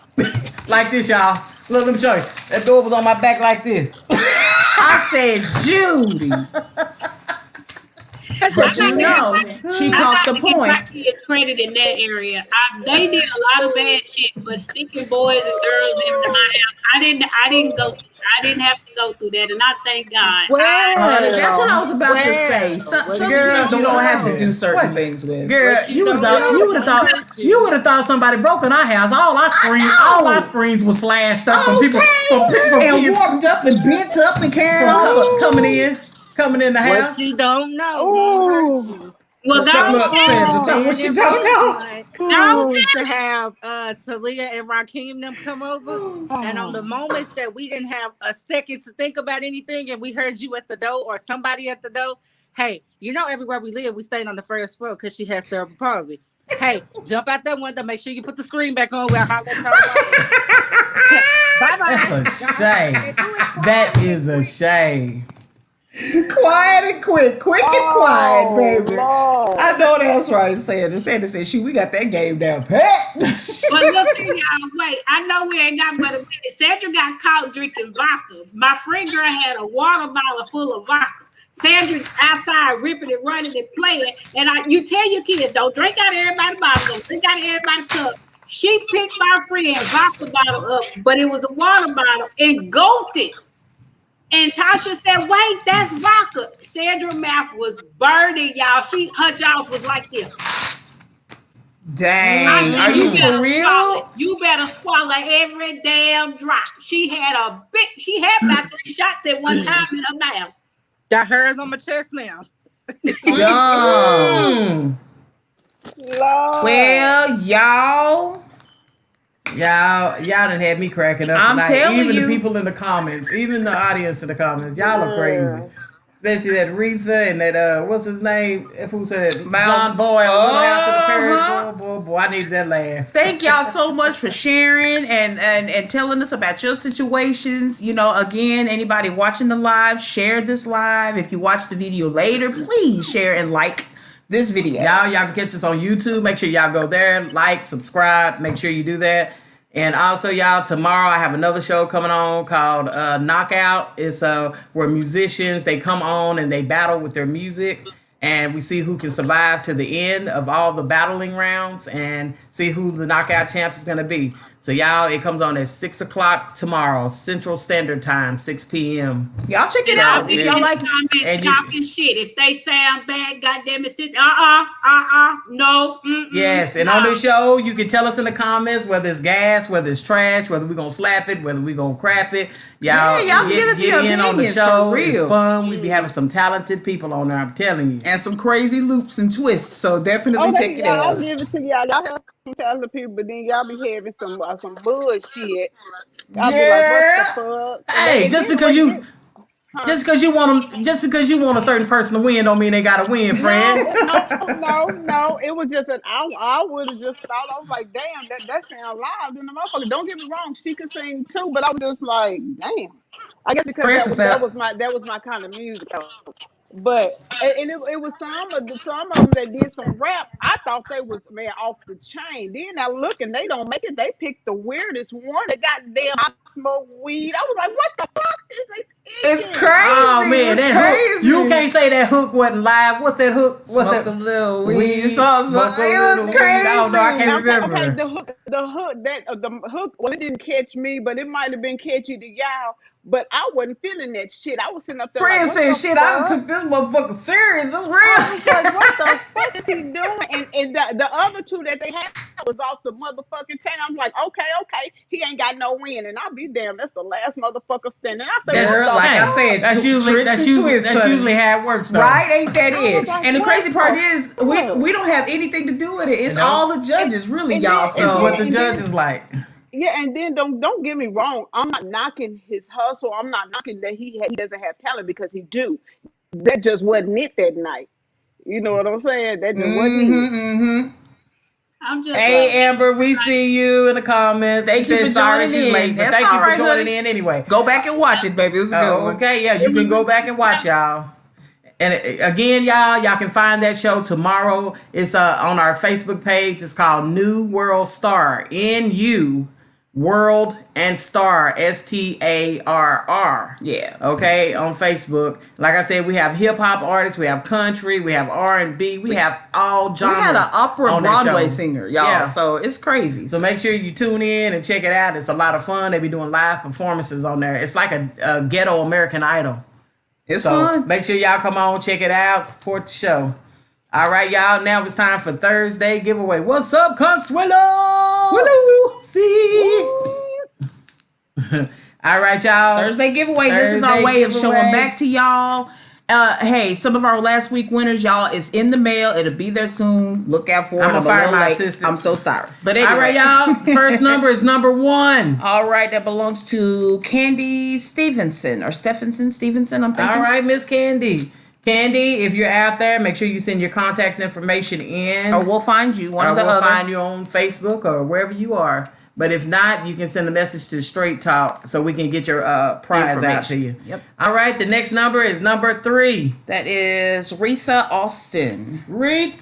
Like this, y'all. Look, let me show you. That door was on my back like this. I said, Judy. But she caught the point. I get credit in that area. They did a lot of bad shit, but sticking boys and girls into my house, I didn't go through. I didn't have to go through that, and I thank God. That's what I was about to say. Some girls you don't have to do certain things with. Girl, you would have thought somebody broke in our house. All our screens were slashed up from people and warped up and bent up and carrying on. Coming in the house. What you don't know. Well, Look, Sandra, tell me what you don't know. We used to have Talia and Rakeem them come over, and on the moments that we didn't have a second to think about anything, and we heard you at the door or somebody at the door, hey, you know, everywhere we live, we stayed on the first floor because she has cerebral palsy. Hey, jump out that window. Make sure you put the screen back on. We'll holler at y'all. Bye-bye. That's a shame. That is a shame. Quiet and quick and quiet, baby. Lord. I know that's right, Sandra. Sandra said, "Shoot, we got that game down pat." But look here, y'all. Wait, I know we ain't got but a minute. Sandra got caught drinking vodka. My friend girl had a water bottle full of vodka. Sandra's outside ripping and running and playing. And you tell your kids, don't drink out of everybody's bottle. Don't drink out of everybody's cup. She picked my friend's vodka bottle up, but it was a water bottle, and gulped it. And Tasha said, wait, that's vodka. Sandra's mouth was burning, y'all. Her jaws was like this. Dang. Are you for real? You better swallow every damn drop. She had about 3 shots at one time in her mouth. Got hers on my chest now. Dumb. Well, y'all done had me cracking up tonight. Telling even you. The people in the comments, even the audience in the comments, y'all are crazy. Especially that Retha and that what's his name? Who said John Boy on Little House of the Prairie? Boy, I needed that laugh. Thank y'all so much for sharing and telling us about your situations. You know, again, anybody watching the live, share this live. If you watch the video later, please share and like this video. Y'all can catch us on YouTube. Make sure y'all go there, like, subscribe. Make sure you do that. And also, y'all, tomorrow I have another show coming on called Knockout. It's where musicians, they come on and they battle with their music. And we see who can survive to the end of all the battling rounds and see who the knockout champ is going to be. So, y'all, it comes on at 6 o'clock tomorrow, Central Standard Time, 6 p.m. Y'all check it out if y'all like it. And talking shit. If they sound bad, goddamn it, sit. No. Yes, and on the show, you can tell us in the comments whether it's gas, whether it's trash, whether we're going to slap it, whether we're going to crap it. Y'all give us your in on the show. It's fun. We be having some talented people on there, I'm telling you. And some crazy loops and twists, so definitely check it out. I'll give it to y'all. Y'all have some talented people, but then y'all be having some bullshit. Y'all be like, what the fuck? Hey, just because you want a certain person to win don't mean they gotta win, friend. No. It was just I would have just thought, I was like, damn, that sounds loud in the motherfucker. Don't get me wrong, she could sing too, but I was just like, damn. I guess because that was my kind of music. But and it was some of them that did some rap. I thought they was off the chain. Then I look and they don't make it. They picked the weirdest one. They goddamn I smoke weed. I was like, what the fuck is they picking? It's crazy. Oh man, that crazy. Hook, you can't say that hook wasn't live. What's that hook? What's Smoke that? A little weed. It was crazy. I don't know. I can't remember. Okay, the hook. Well, it didn't catch me, but it might have been catchy to y'all. But I wasn't feeling that shit. I was sitting up there Friend like, said, shit, I took this motherfucker serious. This real. I was like, what the fuck is he doing? And the other two that they had was off the motherfucking chain. I'm like, okay, he ain't got no win. And I'll be damn, that's the last motherfucker standing. I said, I said, that's usually how it works, though. Right? Ain't that it? Like, and the crazy part is, we don't have anything to do with it. It's all the judges, really, y'all. So it's what the judges like. Yeah, and then don't get me wrong. I'm not knocking his hustle. I'm not knocking that he doesn't have talent, because he do. That just wasn't it that night. You know what I'm saying? That just wasn't it. I'm just Amber, we see you in the comments. Thank you for joining in. Late, but thank you for joining in anyway. Go back and watch it, baby. It was a good one. Okay, yeah, you can go back and watch, y'all. And again, y'all can find that show tomorrow. It's on our Facebook page. It's called New World Star. NU World and Star, STARR. Yeah. Okay, on Facebook. Like I said, we have hip hop artists, we have country, we have R&B, we have all genres. We had an opera Broadway singer, y'all. Yeah. So it's crazy. So make sure you tune in and check it out. It's a lot of fun. They be doing live performances on there. It's like a ghetto American Idol. It's fun. Make sure y'all come on, check it out, support the show. All right, y'all. Now it's time for Thursday giveaway. What's up, Consuelo? See. All right, y'all. Thursday giveaway. This is our way of showing back to y'all Hey, some of our last week winners, y'all, is in the mail. It'll be there soon. Look out for it. I'm gonna fire my late. assistant. I'm so sorry. But anyway. All right, y'all. First number is number 1. All right, that belongs to Candy Stevenson or Stevenson. I'm thinking. All right, Miss Candy. Candy, if you're out there, make sure you send your contact information in. Or we'll find you. We'll find you on Facebook or wherever you are. But if not, you can send a message to Str8 Talk so we can get your prize out to you. Yep. All right, the next number is number 3. That is Retha Austin. Retha!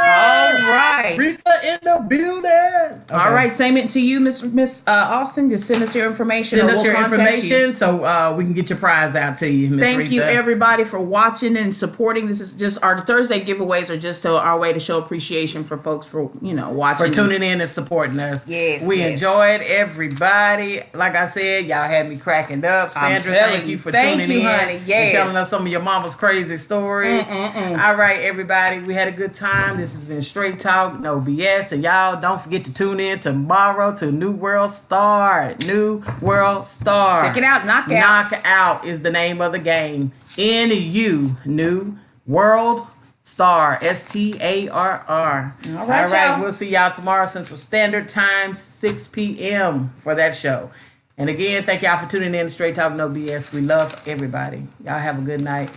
All right. Retha in the building. Okay. All right, same it to you, Miss Austin. Just send us your information. Send us your information so we can get your prize out to you, Miss Retha. Thank you, everybody, for watching and supporting. This is just our Thursday giveaways are just our way to show appreciation for folks for watching, for tuning in and supporting us. Yes, we enjoyed everybody. Like I said, y'all had me cracking up. Sandra, thank you for tuning in, honey. Yes. And telling us some of your mama's crazy stories. All right, everybody, we had a good time. This has been Str8 Talk, no BS, and y'all don't forget to tune in tomorrow to New World Star. New World Star. Check it out. Knockout. Knockout is the name of the game. NU New World Star, STARR. All right, y'all. We'll see y'all tomorrow Central Standard Time, 6 p.m. for that show. And again, thank y'all for tuning in to Str8 Talk No BS. We love everybody. Y'all have a good night.